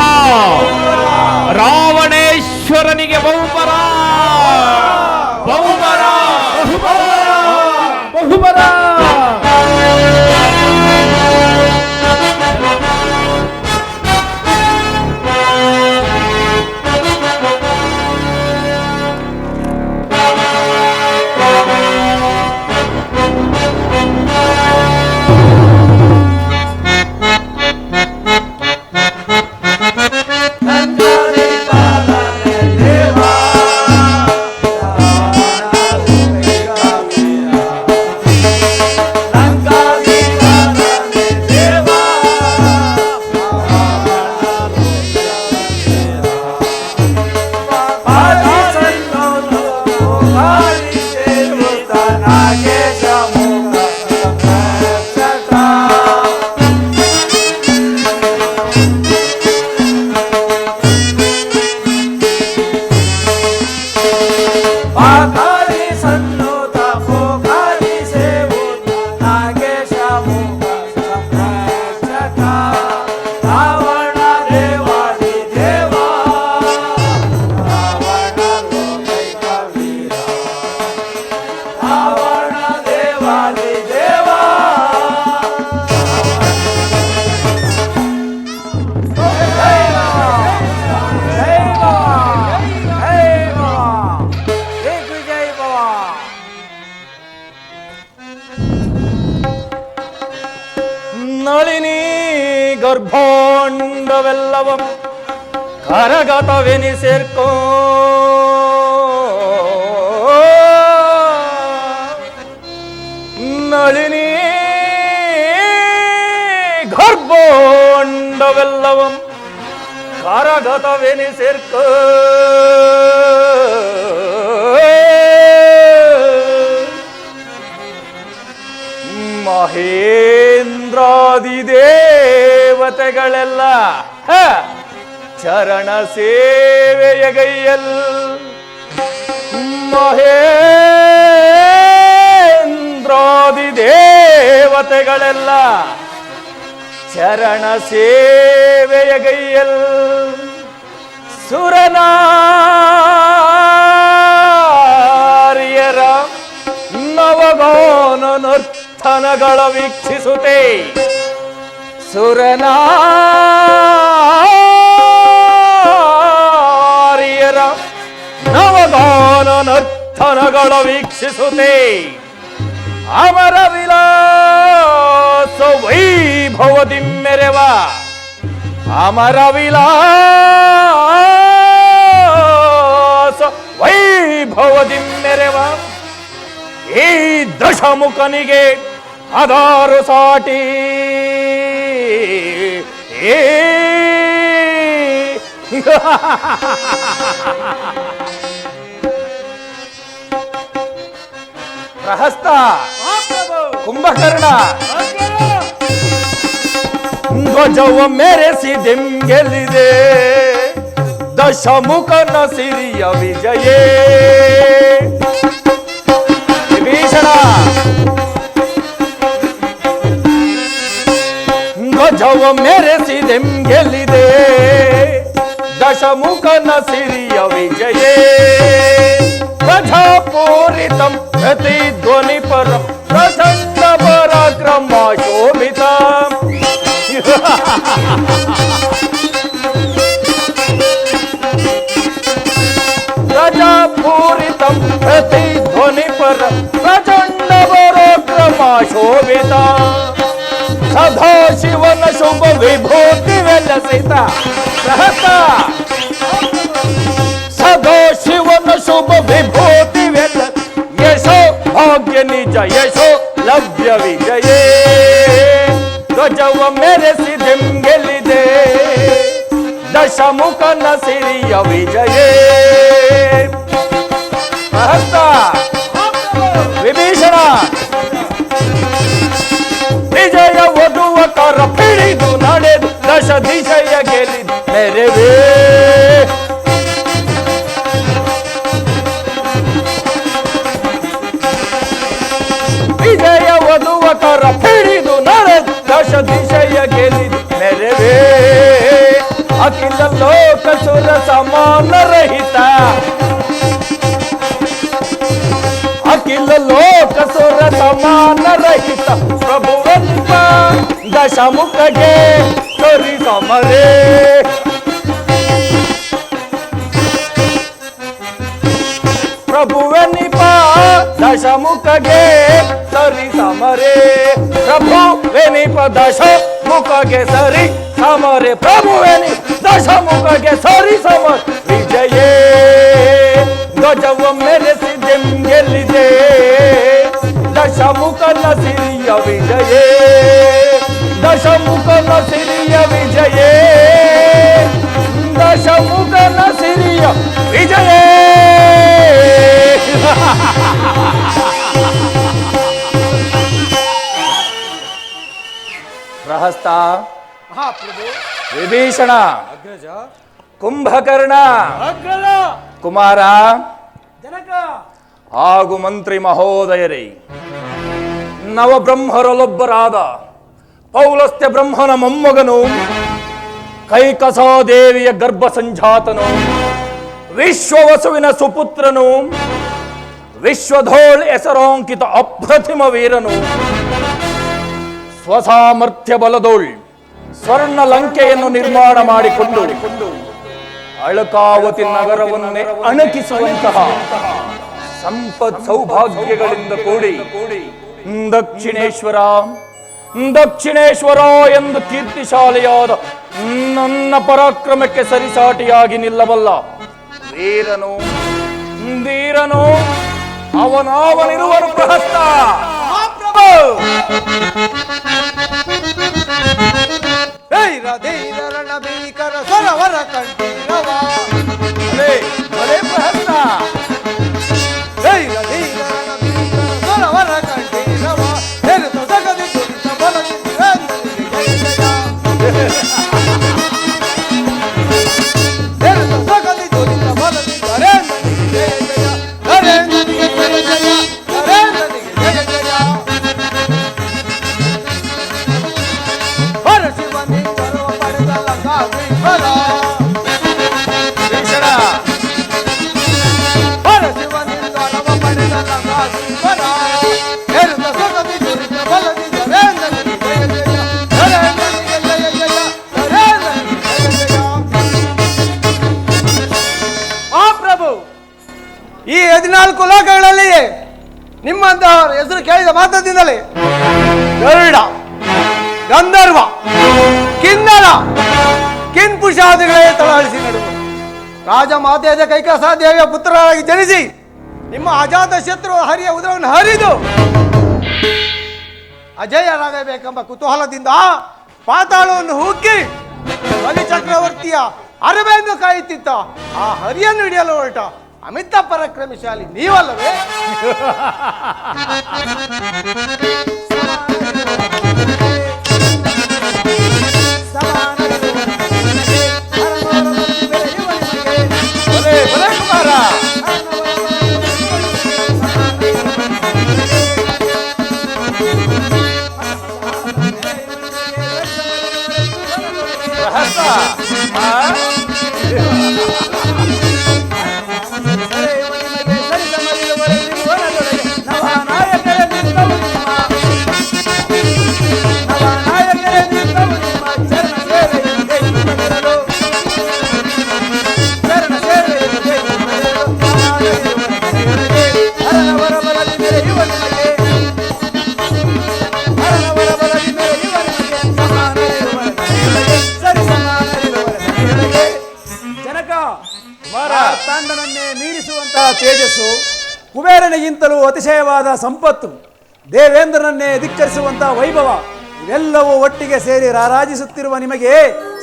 ರಾವಣೇಶ್ವರನಿಗೆ ಬಹುಪರ ಬಹುಪರ ಬಹುಪರ. ನಳಿನಿ ಗರ್ಭಾಂಡವೆಲ್ಲವಂ ಕರಗತವೆನಿಸೇರ್ಕೋ ನಳಿನಿ ಗರ್ಭಾಂಡವೆಲ್ಲವಂ ಕರಗತವೆನಿಸಿರ್ಕ ಮಹೇಂದ್ರಾದಿ ದೇವತೆಗಳೆಲ್ಲ ಚರಣ ಸೇವೆಯ ಗೈಯಲ್ ಮಹೇಂದ್ರಾದಿ ದೇವತೆಗಳೆಲ್ಲ ಚರಣ ಸೇವೆಯ ಗೈಯಲ್ ಸುರನಾರಿಯರ ನವಗಾನ ನರ್ತನಗಳ ವೀಕ್ಷಿಸುತ್ತೆ ಸುರನಾರಿಯರ ನವಗಾನ ನರ್ತನಗಳ ವೀಕ್ಷಿಸುತ್ತೆ ಅಮರ ವಿಲಾಸ ವೈಭವದಿ ಮೆರೆವ ಅಮರ ವಿಲಾಸ ವೈಭವದಿ ಮೆರೆವ ಈ ದಶಮುಖನಿಗೆ ಅದಾರು ಸಾಟಿ ಪ್ರಹಸ್ತ ಕುಂಭಕರ್ಣ ಧ್ವಜವ ಮೆರೆಸಿದೆಂಗೆಲ್ಲಿದೆ ದಶಮುಖನ ಸಿರಿಯ ವಿಜಯೇ ವಿಭೀಷಣ ಧ್ವಜವ ಮೆರೆಸಿದೆಂಗೆಲ್ಲಿದೆ ದಶಮುಖನ ಸಿರಿಯ ವಿಜಯೇ ಧ್ವಜಪೂರಿತಂ ಪ್ರತಿಧ್ವನಿ ಪರಂ ಪ್ರಚಂಡ ಪರಾಕ್ರಮ ಶೋಭಿತ ಧ್ವಜಪೂರಿತಂ ಪ್ರತಿಧ್ವನಿ ಪರಂ ಪ್ರಚಂಡ ಪರಾಕ್ರಮ ಶೋಭಿತ ಸದಾ ಶಿವನ ಶುಭ ವಿಭೂತಿ ವೆಲ್ಲಸಿತ ಸಹಸ ಸದಾ ಶಿವನ ಶುಭ ವಿಭೂತಿ ವೆಲ್ಲ ಯಶೋ ಭಾಗ್ಯ ನಿಜ ಯಶೋ ಲಭ್ಯ ವಿಜಯೇ ಧ್ವಜವ ಮೆರೆಸಿದೆಂಗೆಲ್ಲಿದೆ ದಶಮುಖನ ಸಿರಿಯ ವಿಜಯೇ ಸಹಸ್ತ ವಿಭೀಷಣ ವಿಜಯ ವಧುವ ಕರ ಪಿಡಿದು ನಡೆದು ದಶ ದಿಶೆಯ ಗೆಲ್ಲಿದು ನೆರವೇ ವಿಜಯ ವಧುವ ಕರ ಪಿಡಿದು ನಡೆದು ದಶ ದಿಶೆಯ ಗೆಲ್ಲಿದು ನೆರವೇ ಅಖಿಲ ಲೋಕ ಸುರ ಸಮಾನ ರಹಿತ ಅಖಿಲ ಲೋಕ ಸುರ ಸಮಾನ ರಹಿತ ಪ್ರಭುವಂತ ದಶಮುಖಗೆ ಸರಿ ಸಮರೇ ಪ್ರಭುವೆನಿಪ ದಶಮುಖಗೆ ಸರಿ ಸಮರೇ ಪ್ರಭುವೆನಿಪ ದಶಮುಖಗೆ ಸರಿ ಸಮರೇ ಪ್ರಭುವೆನಿ ದಶಮುಖಗೆ ಸರಿ ಸಮರ ವಿಜಯೇ ಧ್ವಜವ ಮೆರೆಸಿದೆಂಗೆಲ್ಲಿದೆ ದಶಮುಖನ ಸಿರಿಯ ವಿಜಯೇ ದಶಮುಖನ ಸಿರಿಯ ವಿಜಯೇ ದಶಮುಖನ ಸಿರಿಯ ವಿಜಯೇ ಪ್ರಹಸ್ತ ವಿಭೀಷಣ ಕುಂಭಕರ್ಣ ಕುಮಾರ ಹಾಗೂ ಮಂತ್ರಿ ಮಹೋದಯರೇ ನವಬ್ರಹ್ಮರಲ್ಲೊಬ್ಬರಾದ ಪೌಲಸ್ತ್ಯ ಬ್ರಹ್ಮನ ಮೊಮ್ಮಗನು ಕೈಕಸಾದೇವಿಯ ಗರ್ಭ ಸಂಜಾತನು ವಿಶ್ವವಸುವಿನ ಸುಪುತ್ರನು ವಿಶ್ವಧೋಳ್ ಹೆಸರಾಂಕಿತ ಅಪ್ರತಿಮ ವೀರನು ಸ್ವಸಾಮರ್ಥ್ಯ ಬಲದೋಳ್ ಸ್ವರ್ಣ ಲಂಕೆಯನ್ನು ನಿರ್ಮಾಣ ಮಾಡಿಕೊಂಡು ಅಳಕಾವತಿ ನಗರವನ್ನೇ ಅಣಕಿಸುವಂತಹ ಸಂಪತ್ ಸೌಭಾಗ್ಯಗಳಿಂದ ಕೂಡಿ ದಕ್ಷಿಣೇಶ್ವರ ಎಂದು ಕೀರ್ತಿಶಾಲಿಯಾದ ನನ್ನ ಪರಾಕ್ರಮಕ್ಕೆ ಸರಿಸಾಟಿಯಾಗಿ ನಿಲ್ಲಬಲ್ಲ ವೀರನು ಧೀರನು ಅವನವನಿರುವನು ಪ್ರಹಸ್ತ. ಧೈರ ಧೈರ ರಣ ಭೀಕರ ಸ್ವರವರ ಕಂಠೀರವ ಭಲೆ ಭಲೆ ಪ್ರಹಸ್ತ ಧೈರ್ಯ ಧೀರ ನವರ ಕಂಠೀರವ ಹೆರುತ ಸಗದಿ ದುರಿತ ಬಲದಿ ಧೀರೇಂದ್ರನಿಗೆ ಜಯ ಜಯ ಹೆರುತ ಸಗದಿ ದುರಿತ ಬಲದಿ ಧರೇಂದ್ರನಿಗೆ ಜಯ ಜಯ ಧರೇಂದ್ರನಿಗೆ ಜಯ ಜಯ ಧರೇಂದ್ರನಿಗೆ ಜಯ ಜಯ ಹರ ಶಿವನಿಂದಲೂ ಪಡೆದ ಲಂಕಾಧೀಶ್ವರ ಭೀಷಣ ಹರ ಶಿವನಿಂದಲೂ ಪಡೆದ ಲಂಕಾಧೀಶ್ವರ ಹೆರುತ ಸಗದಿ ದುರಿತ ಬಲದಿ ಧರೇಂದ್ರನಿಗೆ ಜಯ ಜಯ ಧರೇಂದ್ರನಿಗೆ ಜಯ ಜಯ ಧರೇಂದ್ರನಿಗೆ ಜಯ ಜಯ. ಮಹಾಪ್ರಭು, ಈ 14 ಲೋಕಗಳಲ್ಲಿಯೇ ನಿಮ್ಮಂತಹವರ ಹೆಸರು ಕೇಳಿದ ಮಾತ್ರದಿಂದಲೇ ಗರುಡ, ಗಂಧರ್ವ, ಕಿನ್ನರ, ಕಿನ್ಪುಷಾದಿಗಳೇ ತಳಹಳಿಸಿ ನಡುವರು. ರಾಜ ಮಾತೆಯಾದ ಕೈಕಸಾದೇವಿಯ ಪುತ್ರರಾಗಿ ಜನಿಸಿ ನಿಮ್ಮ ಅಜಾತ ಶತ್ರು ಹರಿಯ ಉದರವನ್ನು ಹರಿದು ಅಜಯರಾಗಬೇಕೆಂಬ ಕುತೂಹಲದಿಂದ ಪಾತಾಳವನ್ನು ಹುಕ್ಕಿ ಬಲಿ ಚಕ್ರವರ್ತಿಯ ಅರಬೆಯನ್ನು ಕಾಯುತ್ತಿದ್ದ ಆ ಹರಿಯನ್ನು ಹಿಡಿಯಲು ಹೊರಟ ಅಮಿತ ಪರಾಕ್ರಮಶಾಲಿ ನೀವಲ್ಲವೇ? ಭಲೆ ಭಲೆ ಕುಮಾರ. ಪ್ರಹಸ್ತ. ತಾಂಡನನ್ನೇ ಮೀರಿಸುವಂತಹ ತೇಜಸ್ಸು, ಕುಬೇರನಿಗಿಂತಲೂ ಅತಿಶಯವಾದ ಸಂಪತ್ತು, ದೇವೇಂದ್ರನನ್ನೇ ಧಿಕ್ಕರಿಸುವಂತಹ ವೈಭವ, ಇವೆಲ್ಲವೂ ಒಟ್ಟಿಗೆ ಸೇರಿ ರಾರಾಜಿಸುತ್ತಿರುವ ನಿಮಗೆ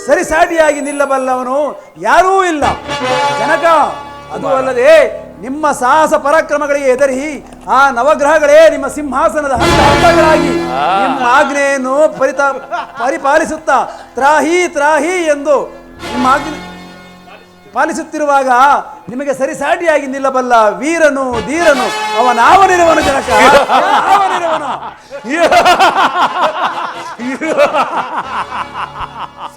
ಸರಿಸಾಟಿಯಾಗಿ ನಿಲ್ಲಬಲ್ಲವನು ಯಾರೂ ಇಲ್ಲ ಜನಕ. ಅದು ಅಲ್ಲದೆ ನಿಮ್ಮ ಸಾಹಸ ಪರಾಕ್ರಮಗಳಿಗೆ ಎದರಿ ಆ ನವಗ್ರಹಗಳೇ ನಿಮ್ಮ ಸಿಂಹಾಸನದ ಹಂತ ಹಂತಗಳಾಗಿ ನಿಮ್ಮ ಆಜ್ಞೆಯನ್ನು ಪರಿಪಾಲಿಸುತ್ತಾ ತ್ರಾಹಿ ತ್ರಾಹಿ ಎಂದು ನಿಮ್ಮ ಆಜ್ಞೆ ಪಾಲಿಸುತ್ತಿರುವಾಗ ನಿಮಗೆ ಸರಿಸಾಟಿಯಾಗಿ ನಿಲ್ಲಬಲ್ಲ ವೀರನು ಧೀರನು ಅವನಾವನಿರುವನು ಜನಕ, ಅವನಿರುವನು.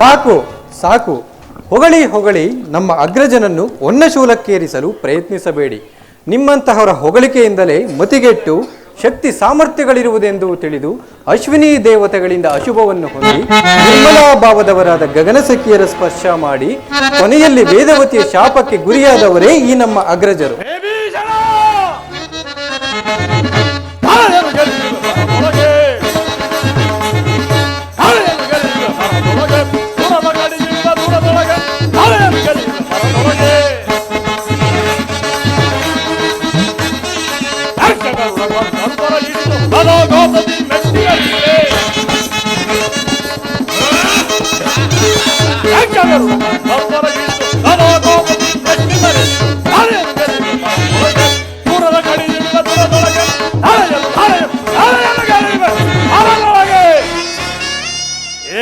ಸಾಕು ಸಾಕು, ಹೊಗಳಿ ಹೊಗಳಿ ನಮ್ಮ ಅಗ್ರಜನನ್ನು ಒನ್ನಶೂಲಕ್ಕೇರಿಸಲು ಪ್ರಯತ್ನಿಸಬೇಡಿ. ನಿಮ್ಮಂತಹವರ ಹೊಗಳಿಕೆಯಿಂದಲೇ ಮತಿಗೆಟ್ಟು ಶಕ್ತಿ ಸಾಮರ್ಥ್ಯಗಳಿರುವುದೆಂದು ತಿಳಿದು ಅಶ್ವಿನಿ ದೇವತೆಗಳಿಂದ ಅಶುಭವನ್ನು ಹೊಂದಿ ನಿರ್ಮಲಾ ಭಾವದವರಾದ ಗಗನಸಖಿಯರ ಸ್ಪರ್ಶ ಮಾಡಿ ಕೊನೆಯಲ್ಲಿ ವೇದವತಿಯ ಶಾಪಕ್ಕೆ ಗುರಿಯಾದವರೇ ಈ ನಮ್ಮ ಅಗ್ರಜರು.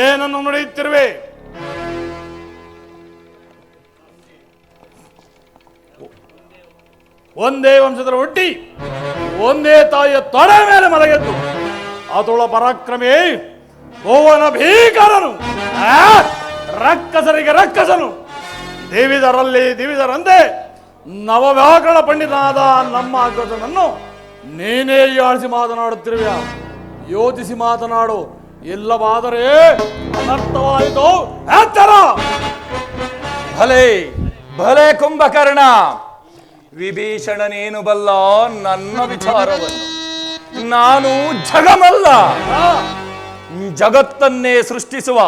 ಏನನ್ನು ನಡೆಯುತ್ತಿರುವೆ? ಒಂದೇ ವಂಶದ ಹುಟ್ಟಿ ಒಂದೇ ತಾಯಿಯ ತೊಡೆ ಮೇಲೆ ಮಲಗೆದ್ದು ಆತುಳ ಪರಾಕ್ರಮಿ ಭುವನ ಭೀಕರನು, ರಕ್ಕಸರಿಗೆ ರಕ್ಕಸನು, ದಿವಿದರಲ್ಲಿ ದಿವಿದರಂತೆ ನವವ್ಯಾಕರಣ ಪಂಡಿತನಾದ ನಮ್ಮ ಅಗ್ರಜನನ್ನು ನೀನೇ ಆಳಿಸಿ ಮಾತನಾಡುತ್ತಿರುವೆಯ? ಯೋಚಿಸಿ ಮಾತನಾಡು, ಇಲ್ಲವಾದರೆ ಅನರ್ಥವಾಯಿತು. ಎಚ್ಚರ! ಭಲೆ ಭಲೆ ಕುಂಭಕರ್ಣ, ವಿಭೀಷಣನೇನು ಬಲ್ಲ ನನ್ನ ವಿಚಾರವನ್ನು? ನಾನು ಜಗಮಲ್ಲ, ಜಗತ್ತನ್ನೇ ಸೃಷ್ಟಿಸುವ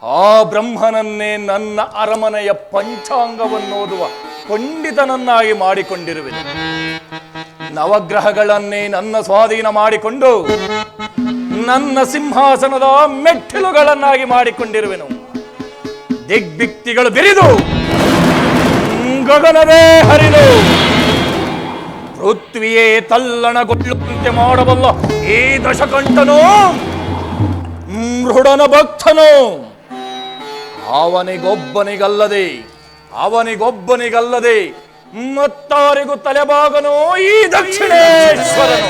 ಆ ಬ್ರಹ್ಮನನ್ನೇ ನನ್ನ ಅರಮನೆಯ ಪಂಚಾಂಗವನ್ನೋದುವ ಪಂಡಿತನನ್ನಾಗಿ ಮಾಡಿಕೊಂಡಿರುವೆನು. ನವಗ್ರಹಗಳನ್ನೇ ನನ್ನ ಸ್ವಾಧೀನ ಮಾಡಿಕೊಂಡು ನನ್ನ ಸಿಂಹಾಸನದ ಮೆಟ್ಟಿಲುಗಳನ್ನಾಗಿ ಮಾಡಿಕೊಂಡಿರುವೆನು. ದಿಗ್ಭಿಕ್ತಿಗಳು ಬಿರಿದು ಗಗನವೇ ಹರಿದು ಪೃಥ್ವಿಯೇ ತಲ್ಲಣಗೊಳ್ಳುವಂತೆ ಮಾಡಬಲ್ಲ ಈ ದಶಕಂಠನು ಮೃಡನ ಭಕ್ತನು. ಅವನಿಗೊಬ್ಬನಿಗಲ್ಲದೆ ಮತ್ತಾರಿಗೂ ತಲೆಬಾಗನು ಈ ದಕ್ಷಿಣೇಶ್ವರನು.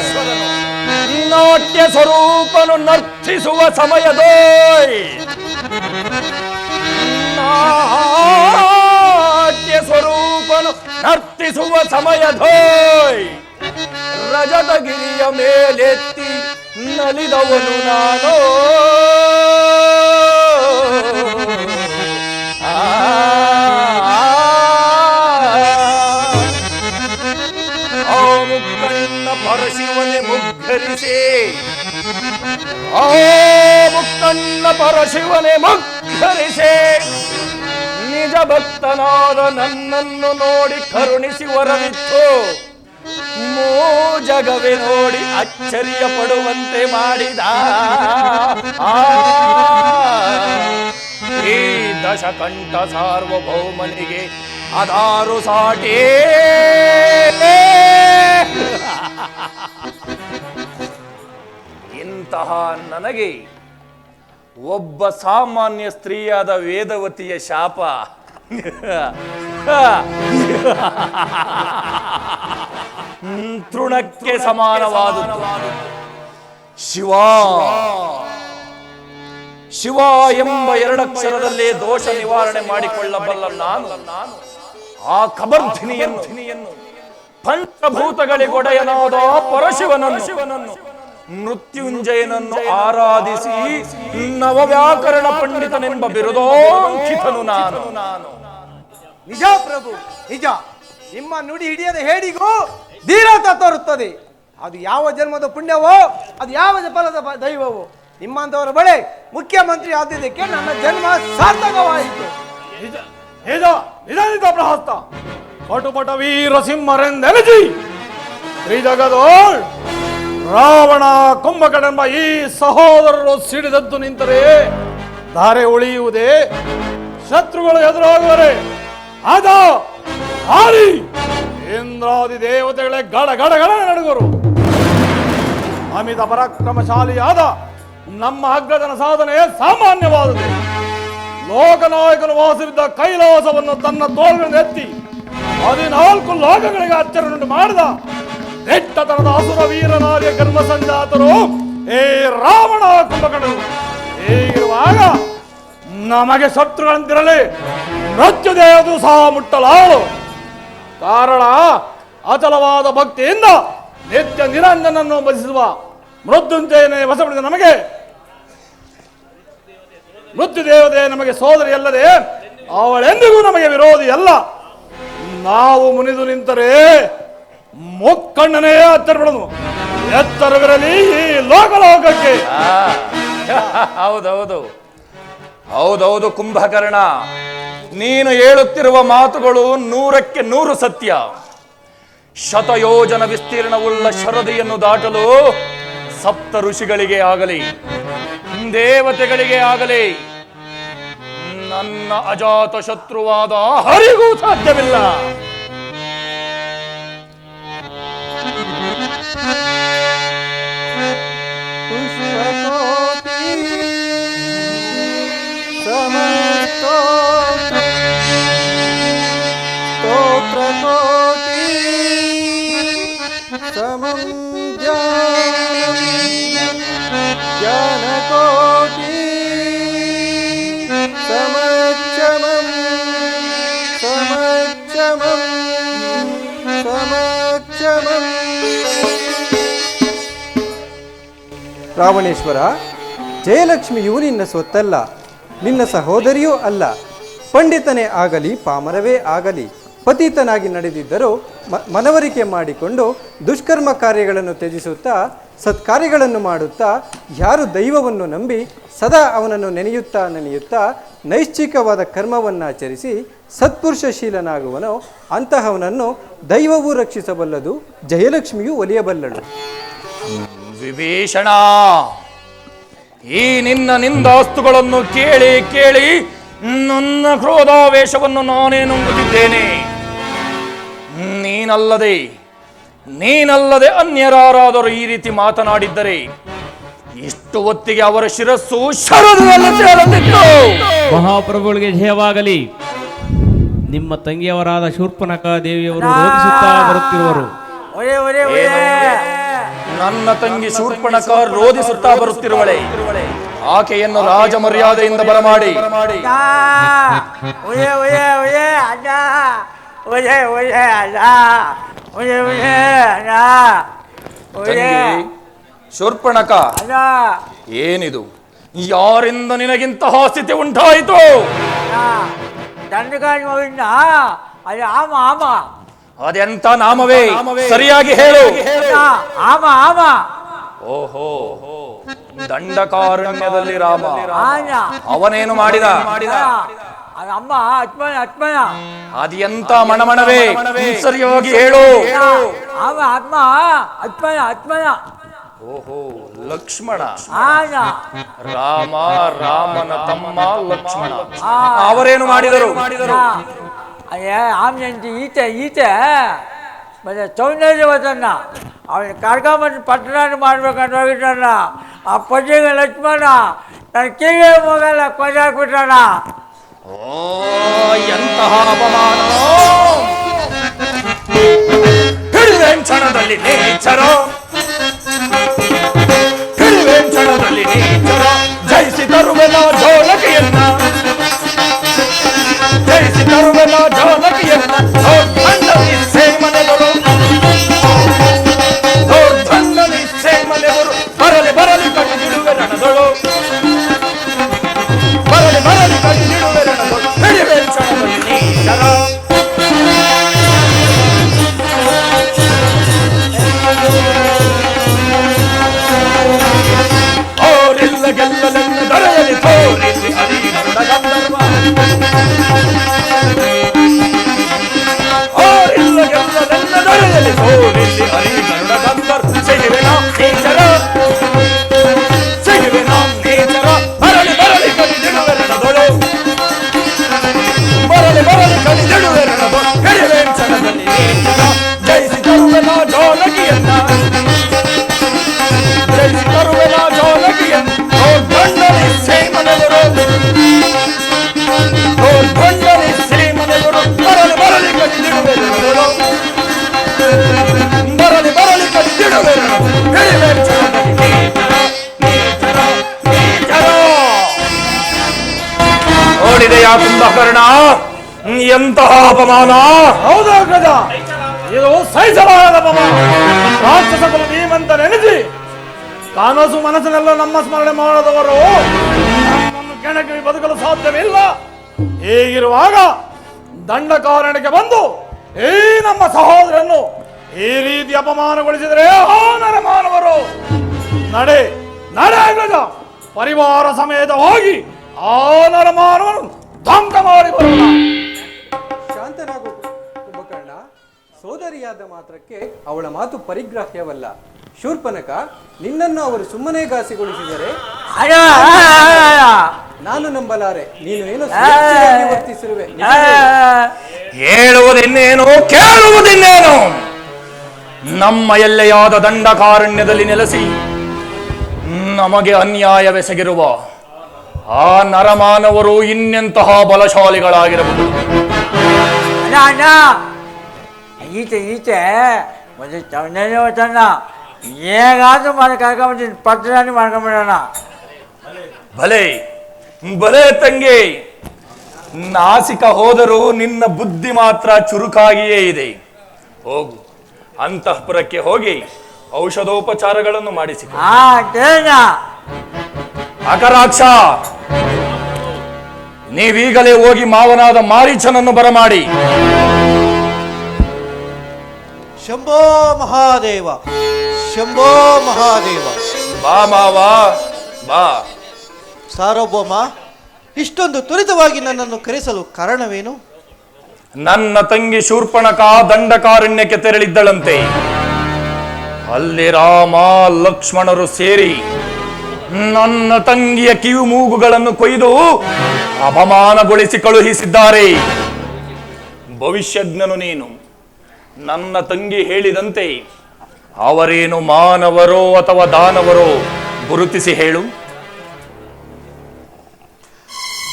ನಾಟ್ಯ ಸ್ವರೂಪನು ನರ್ತಿಸುವ ಸಮಯದೋಯ್, ನಾಟ್ಯ ಸ್ವರೂಪನು ನರ್ತಿಸುವ ಸಮಯದೋಯ್, ರಜತಗಿರಿಯ ಮೇಲೆತ್ತಿ ನಲಿದವನು ನಾನು. ಮುಕ್ಕಣ್ಣ ಪರಶಿವನೆ ಮುಗ್ಗರಿಸೆ, ಮುಕ್ಕಣ್ಣ ಪರಶಿವನೆ ಮುಗ್ಗರಿಸೆ, ನಿಜ ಭಕ್ತನಾದ ನನ್ನನ್ನು ನೋಡಿ ಕರುಣಿಸಿ ವರವಿತ್ತು. ಜಗವೇ ನೋಡಿ ಅಚ್ಚರಿಯ ಪಡುವಂತೆ ಮಾಡಿದ ಈ ದಶಕಂಠ ಸಾರ್ವಭೌಮನಿಗೆ ಅದಾರು ಸಾಟಿ. ಇಂತಹ ನನಗೆ ಒಬ್ಬ ಸಾಮಾನ್ಯ ಸ್ತ್ರೀಯಾದ ವೇದವತಿಯ ಶಾಪ ತೃಣಕ್ಕೆ ಸಮಾನವಾದುದು. ಶಿವ ಎಂಬ ಎರಡಕ್ಷರದಲ್ಲಿ ದೋಷ ನಿವಾರಣೆ ಮಾಡಿಕೊಳ್ಳಬಲ್ಲ ನಾನು ಆ ಕಬರ್ಧಿನಿಯನ್ನು ಪಂಚಭೂತಗಳಿಗೊಡೆಯನಾದ ಪರಶಿವನನ್ನು ಮೃತ್ಯುಂಜಯನನ್ನು ಆರಾಧಿಸಿ ನವವ್ಯಾಕರಣ ಪಂಡಿತನೆಂಬ ಬಿರುದೋಂಕಿತನು ನಾನು. ನಿಜ ಪ್ರಭು, ನಿಜ. ನಿಮ್ಮ ನುಡಿ ಹಿಡಿಯದ ಹೇಡಿಗೂ ಧೀರತೆ ತೋರುತ್ತದೆ. ಅದು ಯಾವ ಜನ್ಮದ ಪುಣ್ಯವೋ, ಅದು ಯಾವ ಫಲದ ದೈವವೋ. ನಿಮ್ಮಂತವರ ಬಳಿ ಮುಖ್ಯಮಂತ್ರಿ ಆದಿದ್ದಕ್ಕೆ ನನ್ನ ಜನ್ಮ ಸಾರ್ಥಕವಾಯಿತು. ನಿಜ ಪ್ರಹಸ್ತ ಕಟುಪಟ ವೀರಸಿಂಹರೆಂದೆನಜಿ ಶ್ರೀಜಗದೋಳ್ ರಾವಣ ಕುಂಭಕಡೆಂಬ ಈ ಸಹೋದರರು ಸಿಡಿದದ್ದು ನಿಂತರೆ ಧಾರೆ ಉಳಿಯುವುದೇ? ಶತ್ರುಗಳು ಎದುರಾಗುವರೆ ಆದ ಆರಿ ಇಂದ್ರಾದಿ ದೇವತೆಗಳೇ ಗಡ ಗಡ ಗಡ ನಡುಗರು. ಅಮಿತ ಪರಾಕ್ರಮಶಾಲಿಯಾದ ನಮ್ಮ ಅಗ್ರಜನ ಸಾಧನೆ ಸಾಮಾನ್ಯವಾದುದು. ಲೋಕನಾಯಕನು ವಾಸವಿದ್ದ ಕೈಲಾಸವನ್ನು ತನ್ನ ತೋಳುಗಳನ್ನು ಎತ್ತಿ 14 ಲೋಕಗಳಿಗೆ ಅಚ್ಚರಿಯುಂಟು ಮಾಡಿದ ದಿಟ್ಟತನದ ಅಸುರ ವೀರನಾರ್ಯ ಕರ್ಮ ಸಂಜಾತರು ಏ ರಾವಣ ಕುಂಭಕರ್ಣರು. ಹೀಗಿರುವಾಗ ನಮಗೆ ಶತ್ರುಗಳಂತಿರಲಿ ಮೃತ್ಯುದೇವದು ಸಹ ಮುಟ್ಟಲಾರು. ಕಾರಣ ಅಚಲವಾದ ಭಕ್ತಿಯಿಂದ ನಿತ್ಯ ನಿರಂಜನನ್ನು ಭಜಿಸುವ ಮೃತ್ಯುಂಜಯನೇ ವಶಪಡಿದ ನಮಗೆ ಮೃತ್ಯುದೇವತೆ ನಮಗೆ ಸೋದರಿ ಅಲ್ಲದೆ ಅವಳೆಂದಿಗೂ ನಮಗೆ ವಿರೋಧಿ ಅಲ್ಲ. ನಾವು ಮುನಿದು ನಿಂತರೆ ಮೊಕ್ಕಣ್ಣನೇ ಹತ್ತಿರಬಿಡೋದು. ಎತ್ತರವಿರಲಿ ಈ ಲೋಕಲೋಕಕ್ಕೆ. ಹೌದೌದು ಕುಂಭಕರ್ಣ, ನೀನು ಹೇಳುತ್ತಿರುವ ಮಾತುಗಳು 100ಕ್ಕೆ 100 ಸತ್ಯ. ಶತಯೋಜನ ವಿಸ್ತೀರ್ಣವುಳ್ಳ ಶರದಿಯನ್ನು ದಾಟಲು ಸಪ್ತ ಋಷಿಗಳಿಗೆ ಆಗಲಿ ದೇವತೆಗಳಿಗೆ ಆಗಲಿ ನನ್ನ ಅಜಾತ ಶತ್ರುವಾದ ಹರಿಗೂ ಸಾಧ್ಯವಿಲ್ಲ. ರಾವಣೇಶ್ವರ, ಜಯಲಕ್ಷ್ಮಿಯು ನಿನ್ನ ಸ್ವತ್ತಲ್ಲ, ನಿನ್ನ ಸಹೋದರಿಯೂ ಅಲ್ಲ. ಪಂಡಿತನೇ ಆಗಲಿ ಪಾಮರವೇ ಆಗಲಿ ಪತಿತನಾಗಿ ನಡೆದಿದ್ದರೂ ಮನವರಿಕೆ ಮಾಡಿಕೊಂಡು ದುಷ್ಕರ್ಮ ಕಾರ್ಯಗಳನ್ನು ತ್ಯಜಿಸುತ್ತಾ ಸತ್ಕಾರ್ಯಗಳನ್ನು ಮಾಡುತ್ತಾ ಯಾರು ದೈವವನ್ನು ನಂಬಿ ಸದಾ ಅವನನ್ನು ನೆನೆಯುತ್ತಾ ನೈಶ್ಚಿಕವಾದ ಕರ್ಮವನ್ನಾಚರಿಸಿ ಸತ್ಪುರುಷಶೀಲನಾಗುವನೋ ಅಂತಹವನನ್ನು ದೈವವೂ ರಕ್ಷಿಸಬಲ್ಲದು, ಜಯಲಕ್ಷ್ಮಿಯೂ ಒಲಿಯಬಲ್ಲಳು. ವಿಭೀಷಣ, ಈ ನಿನ್ನ ನಿಂದಾಸ್ತುಗಳನ್ನು ಕೇಳಿ ಕೇಳಿ ನನ್ನ ಕ್ರೋಧಾವೇಶವನ್ನು ನಾನೇ ನುಂಗುತ್ತಿದ್ದೇನೆ. ನೀನಲ್ಲದೆ ಅನ್ಯರಾರಾದರೂ ಈ ರೀತಿ ಮಾತನಾಡಿದ್ದರೆ ಇಷ್ಟು ಹೊತ್ತಿಗೆ ಅವರ ಶಿರಸ್ಸು ಶರದಲ್ಲಿ ತೇಲುತ್ತಿತ್ತು. ಮಹಾಪ್ರಭುಗಳಿಗೆ ಜಯವಾಗಲಿ. ನಿಮ್ಮ ತಂಗಿಯವರಾದ ಶೂರ್ಪನಖ ದೇವಿಯವರು ರೋಧಿಸುತ್ತಾ ಬರುತ್ತಿರುವರು. ಒರೆ ಒರೆ ಒರೆ ನನ್ನ ತಂಗಿ ಶೂರ್ಪಣಖ ರೋಧಿಸುತ್ತಾ ಬರುತ್ತಿರುವಳೆ. ಆಕೆಯನ್ನು ರಾಜ ಮರ್ಯಾದೆಯಿಂದ ಬರಮಾಡಿ. ಒರೆ ಒರೆ ಒರೆ ಅಣ್ಣ, ಒರೆ ಒರೆ ಅಣ್ಣ, ಒರೆ ಒರೆ ಅಣ್ಣ, ಒರೆ ಶೂರ್ಪಣಖ, ಅಣ್ಣ. ಏನಿದು? ಯಾರಿಂದ ನಿನಗಿಂತಹ ಸ್ಥಿತಿ ಉಂಟಾಯಿತು? ದಂಡಗಾಡಿ ಮಗನ್ನ ಅದು ಆಮ ಆಮ. ಅದೆಂತ ನಾಮವೇ? ಸರಿಯಾಗಿ ಹೇಳು. ಆಮ ಆಮ. ಓಹೋ, ದಂಡಕಾರಣ್ಯದಲ್ಲಿ ರಾಮ. ಆನ ಅವನೇನು ಮಾಡಿದ? ಅದು ಅಮ್ಮ ಅತ್ಮನ ಅತ್ಮನ. ಅದೆಂತ ಮಣಮಣವೇ? ಸರಿಯಾಗಿ ಹೇಳು. ಆಮ ಆತ್ಮ ಅತ್ಮನ ಅತ್ಮನ. ಓಹೋ, ಲಕ್ಷ್ಮಣ. ಆನ ರಾಮ, ರಾಮನ ತಮ್ಮ ಲಕ್ಷ್ಮಣ. ಅವರೇನು ಮಾಡಿದರು? ಅಯ್ಯ ಆಮ್ಯಂತಿ ಈಚೆ ಈಚೆ ಮತ್ತೆ ಸೌಂದರ್ಯವತನ್ನ ಅವನು ಕರ್ಕೊಂಬಂದು ಪಟ್ಟಣ ಮಾಡ್ಬೇಕಂತ ಹೋಗಿದ್ದಾನ. ಆ ಪದ್ಯಗೆ ಲಕ್ಷ್ಮಣ ನನ್ನ ಕಿವಿಗೆ ಹೋಗಲ್ಲ ಕೊಂದಾಕ್ಬಿಟ್ಟಾನ. ಓ, ಎಂತಹ ಅಪಮಾನ! ಕ್ಷಣದಲ್ಲಿ ನೇಚರ, ಕ್ಷಣದಲ್ಲಿ ನೇಚರ, ಜಯಿಸಿ ತರುವೆನ ಜೋಲಕಿಯನ್ನ, ಜಯಿಸಿ ತರುವೆನ ಜೋಲಕಿಯನ್ನ. ದೊಡ್ಡಣ್ಣನಿ ಸೇಮನೆಗಳು, ದೊಡ್ಡಣ್ಣನಿ ಸೇಮನೆಗಳು, ಬರಲಿ ಬರಲಿ ಕಣ್ಣಿಡುವೆ ರಣದಳು, ಬರಲಿ ಬರಲಿ ಕಣ್ಣಿಡುವೆ ರಣದಳು. ಹಿಡಿವೆ ಕ್ಷಣದಲ್ಲಿ ನೇಚರ. ಓರಿಲ್ಲ ಗೆಲ್ಲಲೆಂದು ದೊರೆಯಲಿ ತೋರಿಸಿ ಅರಿಗರುಡ ಗಂಧರ್ವ. ಓರಿಲ್ಲ ಗೆಲ್ಲಲೆಂದು ದೊರೆಯಲಿ ತೋರಿಸಿ ಅರಿಗರುಡ ಗಂಧರ್ವ. ಸಿಗುವೆನ ನೇಚರ, ಸಿಗುವೆನ ನೇಚರ, ಬರಲಿ ಬರಲಿ ಕಡಿದಿಡುವೆ ರಣದೊಳು, ಬರಲಿ ಬರಲಿ ಕಡಿದಿಡುವೆ ರಣದೊಳು. ಹಿಡಿವೆ ಕ್ಷಣದಲ್ಲಿ ನೇಚರ, ಜಯಿಸಿ ತರುವೆನ ಜೋಲಕಿಯನ್ನ, ಜಯಿಸಿ ತರುವೆನ ಜೋಲಕಿಯನ್ನ. ದೊಡ್ಡಣ್ಣನಿ ಸೇಮನೆಗಳು, ದೊಡ್ಡಣ್ಣನಿ ಸೇಮನೆಗಳು, ಬರಲಿ ಬರಲಿ ಕಡಿದಿಡುವೆ ರಣದೊಳು, ಬರಲಿ ಬರಲಿ ಕಡಿದಿಡುವೆ ರಣದೊಳು. ಹಿಡಿವೆ ಕ್ಷಣದಲ್ಲಿ ನೇಚರ, ನೇಚರ, ನೇಚರ. ನೋಡಿದೆಯಾ ಕುಂಭಕರ್ಣ, ಎಂತಹ ಅಪಮಾನ! ಹೌದಾ ಗಜ, ಇದು ಸಹಿಸಲಾರದ ಅಪಮಾನ. ರಾಕ್ಷಸ ಕುಲ ಭೀಮಂತ ನೆನೆಸಿ ಕಾನೂಸು ಮನಸ್ಸಿನೆಲ್ಲ ನಮ್ಮ ಸ್ಮರಣೆ ಮಾಡದವರು ನಮ್ಮನ್ನು ಕೆಣಕಿ ಬದುಕಲು ಸಾಧ್ಯವಿಲ್ಲ. ಹೀಗಿರುವಾಗ ದಂಡಕಾರಣ್ಯಕ್ಕೆ ಬಂದು ಈ ನಮ್ಮ ಸಹೋದರನ್ನು ಈ ರೀತಿ ಅಪಮಾನಗೊಳಿಸಿದರೆ ನರಮಾನವರು. ನಡೆ ನಡೆ ಗಜ, ಪರಿವಾರ ಸಮೇತ ಹೋಗಿ ಆ ನರಮಾನವನ್ನು ಧ್ವಂಸ ಮಾಡಿ ಬರೋಣ. ಶಾಂತನಾಗು ಕುಂಭಕರ್ಣ. ಸೋದರಿಯಾದ ಮಾತ್ರಕ್ಕೆ ಅವಳ ಮಾತು ಪರಿಗ್ರಾಹ್ಯವಲ್ಲ. ಶೂರ್ಪನಖ, ನಿನ್ನನ್ನು ಅವರು ಸುಮ್ಮನೆ ಘಾಸಿಗೊಳಿಸಿದರೆ ನಾನು ನಂಬಲಾರೆ. ನೀನು ಏನೋ ಸ್ವೇಚ್ಛೆಯಾಗಿ ವರ್ತಿಸಿರುವೆ. ಹೇಳುವುದಿನ್ನೇನು, ಕೇಳುವುದಿನ್ನೇನು? ನಮ್ಮ ಎಲ್ಲೆಯಾದ ದಂಡಕಾರಣ್ಯದಲ್ಲಿ ನೆಲೆಸಿ ನಮಗೆ ಅನ್ಯಾಯವೆಸಗಿರುವ ಆ ನರಮಾನವರು ಇನ್ನೆಂತಹ ಬಲಶಾಲಿಗಳಾಗಿರಬಹುದು. ಅಣ್ಣ ಅಣ್ಣ, ಈಚೆ ಈಚೆ ಒಂದು ಸೌಂದರ್ಯವತನ್ನ ಹೇಗಾದ್ರೂ ಮಾಡಿ ಕರ್ಕೊಂಡ್ಬಿಟ್ಟು ಪಟ್ಟಣ ಮಾಡ್ಕೊಂಡ್ಬಿಡೋಣ. ಭಲೆ ಭಲೆ ತಂಗಿ, ನಾಸಿಕ ಹೋದರೂ ನಿನ್ನ ಬುದ್ಧಿ ಮಾತ್ರ ಚುರುಕಾಗಿಯೇ ಇದೆ. ಹೋಗು, ಅಂತಃಪುರಕ್ಕೆ ಹೋಗಿ ಔಷಧೋಪಚಾರಗಳನ್ನು ಮಾಡಿಸಿ. ಅಕರಾಕ್ಷ, ನೀವೀಗಲೇ ಹೋಗಿ ಮಾವನಾದ ಮಾರೀಚನನ್ನು ಬರಮಾಡಿ. ಶಂಭೋ ಮಹಾದೇವ, ಶಂಭೋ ಮಹಾದೇವ. ಬಾ ಮಾವ ಬಾ. ಸಾರ್ವಭೌಮ, ಇಷ್ಟೊಂದು ತ್ವರಿತವಾಗಿ ನನ್ನನ್ನು ಕರೆಸಲು ಕಾರಣವೇನು? ನನ್ನ ತಂಗಿ ಶೂರ್ಪಣಖ ದಂಡಕಾರಣ್ಯಕ್ಕೆ ತೆರಳಿದ್ದಳಂತೆ. ಅಲ್ಲಿ ರಾಮ ಲಕ್ಷ್ಮಣರು ಸೇರಿ ನನ್ನ ತಂಗಿಯ ಕಿವಿ ಮೂಗುಗಳನ್ನು ಕೊಯ್ದು ಅಪಮಾನಗೊಳಿಸಿ ಕಳುಹಿಸಿದ್ದಾರೆ. ಭವಿಷ್ಯಜ್ಞನು ನೀನು, ನನ್ನ ತಂಗಿ ಹೇಳಿದಂತೆ ಅವರೇನು ಮಾನವರೋ ಅಥವಾ ದಾನವರೋ ಗುರುತಿಸಿ ಹೇಳು.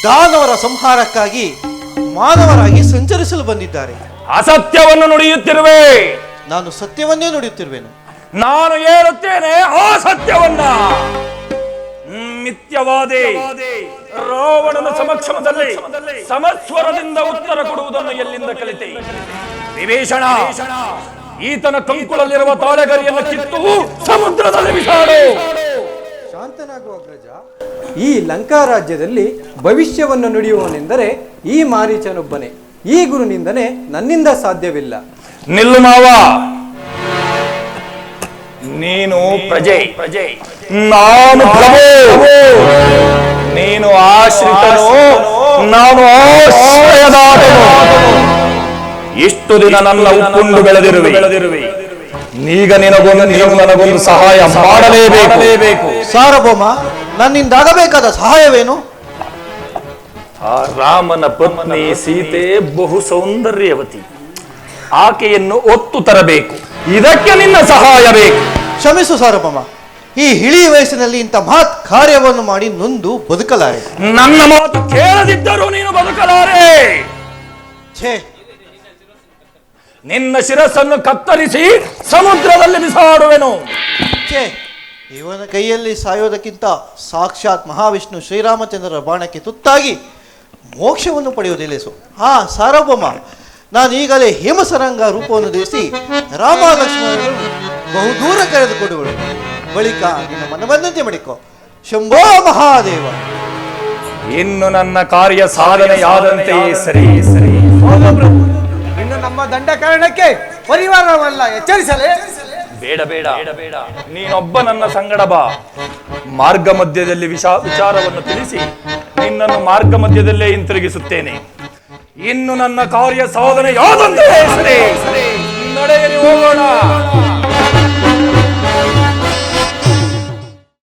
ದಾನವರ ಸಂಹಾರಕ್ಕಾಗಿ ಮಾನವರಾಗಿ ಸಂಚರಿಸಲು ಬಂದಿದ್ದಾರೆ. ಅಸತ್ಯವನ್ನು ನುಡಿಯುತ್ತಿರುವೆ. ನಾನು ಸತ್ಯವನ್ನೇ ನುಡಿಯುತ್ತಿರುವೆನು. ನಾನು ಹೇಳುತ್ತೇನೆ ಆ ಸತ್ಯವನ್ನ. ಮಿಥ್ಯವಾದಿ ರಾವಣನ ಸಮಕ್ಷಮದಲ್ಲಿ ಸಮಸ್ವರದಿಂದ ಉತ್ತರ ಕೊಡುವುದನ್ನು ಎಲ್ಲಿಂದ ಕಲಿತೆ? ವಿಭೀಷಣ, ಈತನ ಕಂಕುಳಲ್ಲಿರುವ ತಾಳೆಗರಿಯನ್ನು ಕಿತ್ತು ಸಮುದ್ರದಲ್ಲಿ ಬಿಸಾಡು. ಶಾಂತನಾಗುವ ಅಗ್ರಜ. ಈ ಲಂಕಾ ರಾಜ್ಯದಲ್ಲಿ ಭವಿಷ್ಯವನ್ನು ನುಡಿಯುವವನೆಂದರೆ ಈ ಮಾರೀಚನೊಬ್ಬನೇ. ಈ ಗುರುನಿಂದನೇ ನನ್ನಿಂದ ಸಾಧ್ಯವಿಲ್ಲ. ನಿಲ್ಲು ಮಾವ, ನೀನು ಪ್ರಜೆ, ನಾನು ಪ್ರಭು. ನೀನು ಆಶ್ರಿತನು, ನಾನು ಆಶ್ರಯದಾತನು. ಇಷ್ಟು ದಿನ ನನ್ನ ಉಪ್ಪುಂಡು ಬೆಳೆದಿರುವೆ. ಈಗ ನನಗೊಂದು ಸಹಾಯ ಮಾಡಲೇಬೇಕು. ಸಾರ್ವಭೌಮ, ನನ್ನಿಂದಾಗಬೇಕಾದ ಸಹಾಯವೇನು? ಆ ರಾಮನ ಪತ್ನಿ ಸೀತೆ ಬಹು ಸೌಂದರ್ಯವತಿ. ಆಕೆಯನ್ನು ಒತ್ತು ತರಬೇಕು. ಇದಕ್ಕೆ ನಿನ್ನ ಸಹಾಯ ಬೇಕು. ಕ್ಷಮಿಸು ಸಾರ್ವಭೌಮ, ಈ ಇಳಿ ವಯಸ್ಸಿನಲ್ಲಿ ಇಂಥ ಮಹತ್ ಕಾರ್ಯವನ್ನು ಮಾಡಿ ನೊಂದು ಬದುಕಲಾರೆ. ನನ್ನ ಮಾತು ಕೇಳದಿದ್ದರೂ ನೀನು ಬದುಕಲಾರೆ. ಛೇ, ನಿನ್ನ ಶಿರಸ್ಸನ್ನು ಕತ್ತರಿಸಿ ಸಮುದ್ರದಲ್ಲಿ ಬಿಸಾಡುವೆನು. ಛೇ, ಇವನ ಕೈಯಲ್ಲಿ ಸಾಯೋದಕ್ಕಿಂತ ಸಾಕ್ಷಾತ್ ಮಹಾವಿಷ್ಣು ಶ್ರೀರಾಮಚಂದ್ರರ ಬಾಣಕ್ಕೆ ತುತ್ತಾಗಿ ಮೋಕ್ಷವನ್ನು ಪಡೆಯುವುದಿಲ್ಲ. ಸಾರ್ವಭೌಮ, ನಾನು ಈಗಲೇ ಹೇಮಸರಂಗ ರೂಪವನ್ನು ಧರಿಸಿ ರಾಮ ಲಕ್ಷ್ಮಣರನ್ನು ಬಹುದೂರ ಕರೆದುಕೊಡುವಳು. ಬಳಿಕ ನಿನ್ನ ಮನಬಂದಂತೆ ಮಾಡಿಕೊ. ಶಂಭೋ ಮಹಾದೇವ. ಇನ್ನು ನನ್ನ ಕಾರ್ಯ ಸಾಧನೆಯಾದಂತೆಯೇ ಸರಿ. ಇನ್ನು ನಮ್ಮ ದಂಡಕಾರಣಕ್ಕೆ ಪರಿವಾರವಲ್ಲ ಎಚ್ಚರಿಸಲೇ? ಬೇಡ. ನೀನೊಬ್ಬ ನನ್ನ ಸಂಗಡ ಬಾ. ಮಾರ್ಗ ಮಧ್ಯದಲ್ಲಿ ವಿಚಾರವನ್ನು ತಿಳಿಸಿ ನಿನ್ನನ್ನು ಮಾರ್ಗ ಮಧ್ಯದಲ್ಲೇ ಹಿಂತಿರುಗಿಸುತ್ತೇನೆ. ಇನ್ನು ನನ್ನ ಕಾರ್ಯ ಸಾಧನೆಯಾದಂತೆಯೇ ಸರಿ. ನಡೆಯಲಿ, ಹೋಗೋಣ.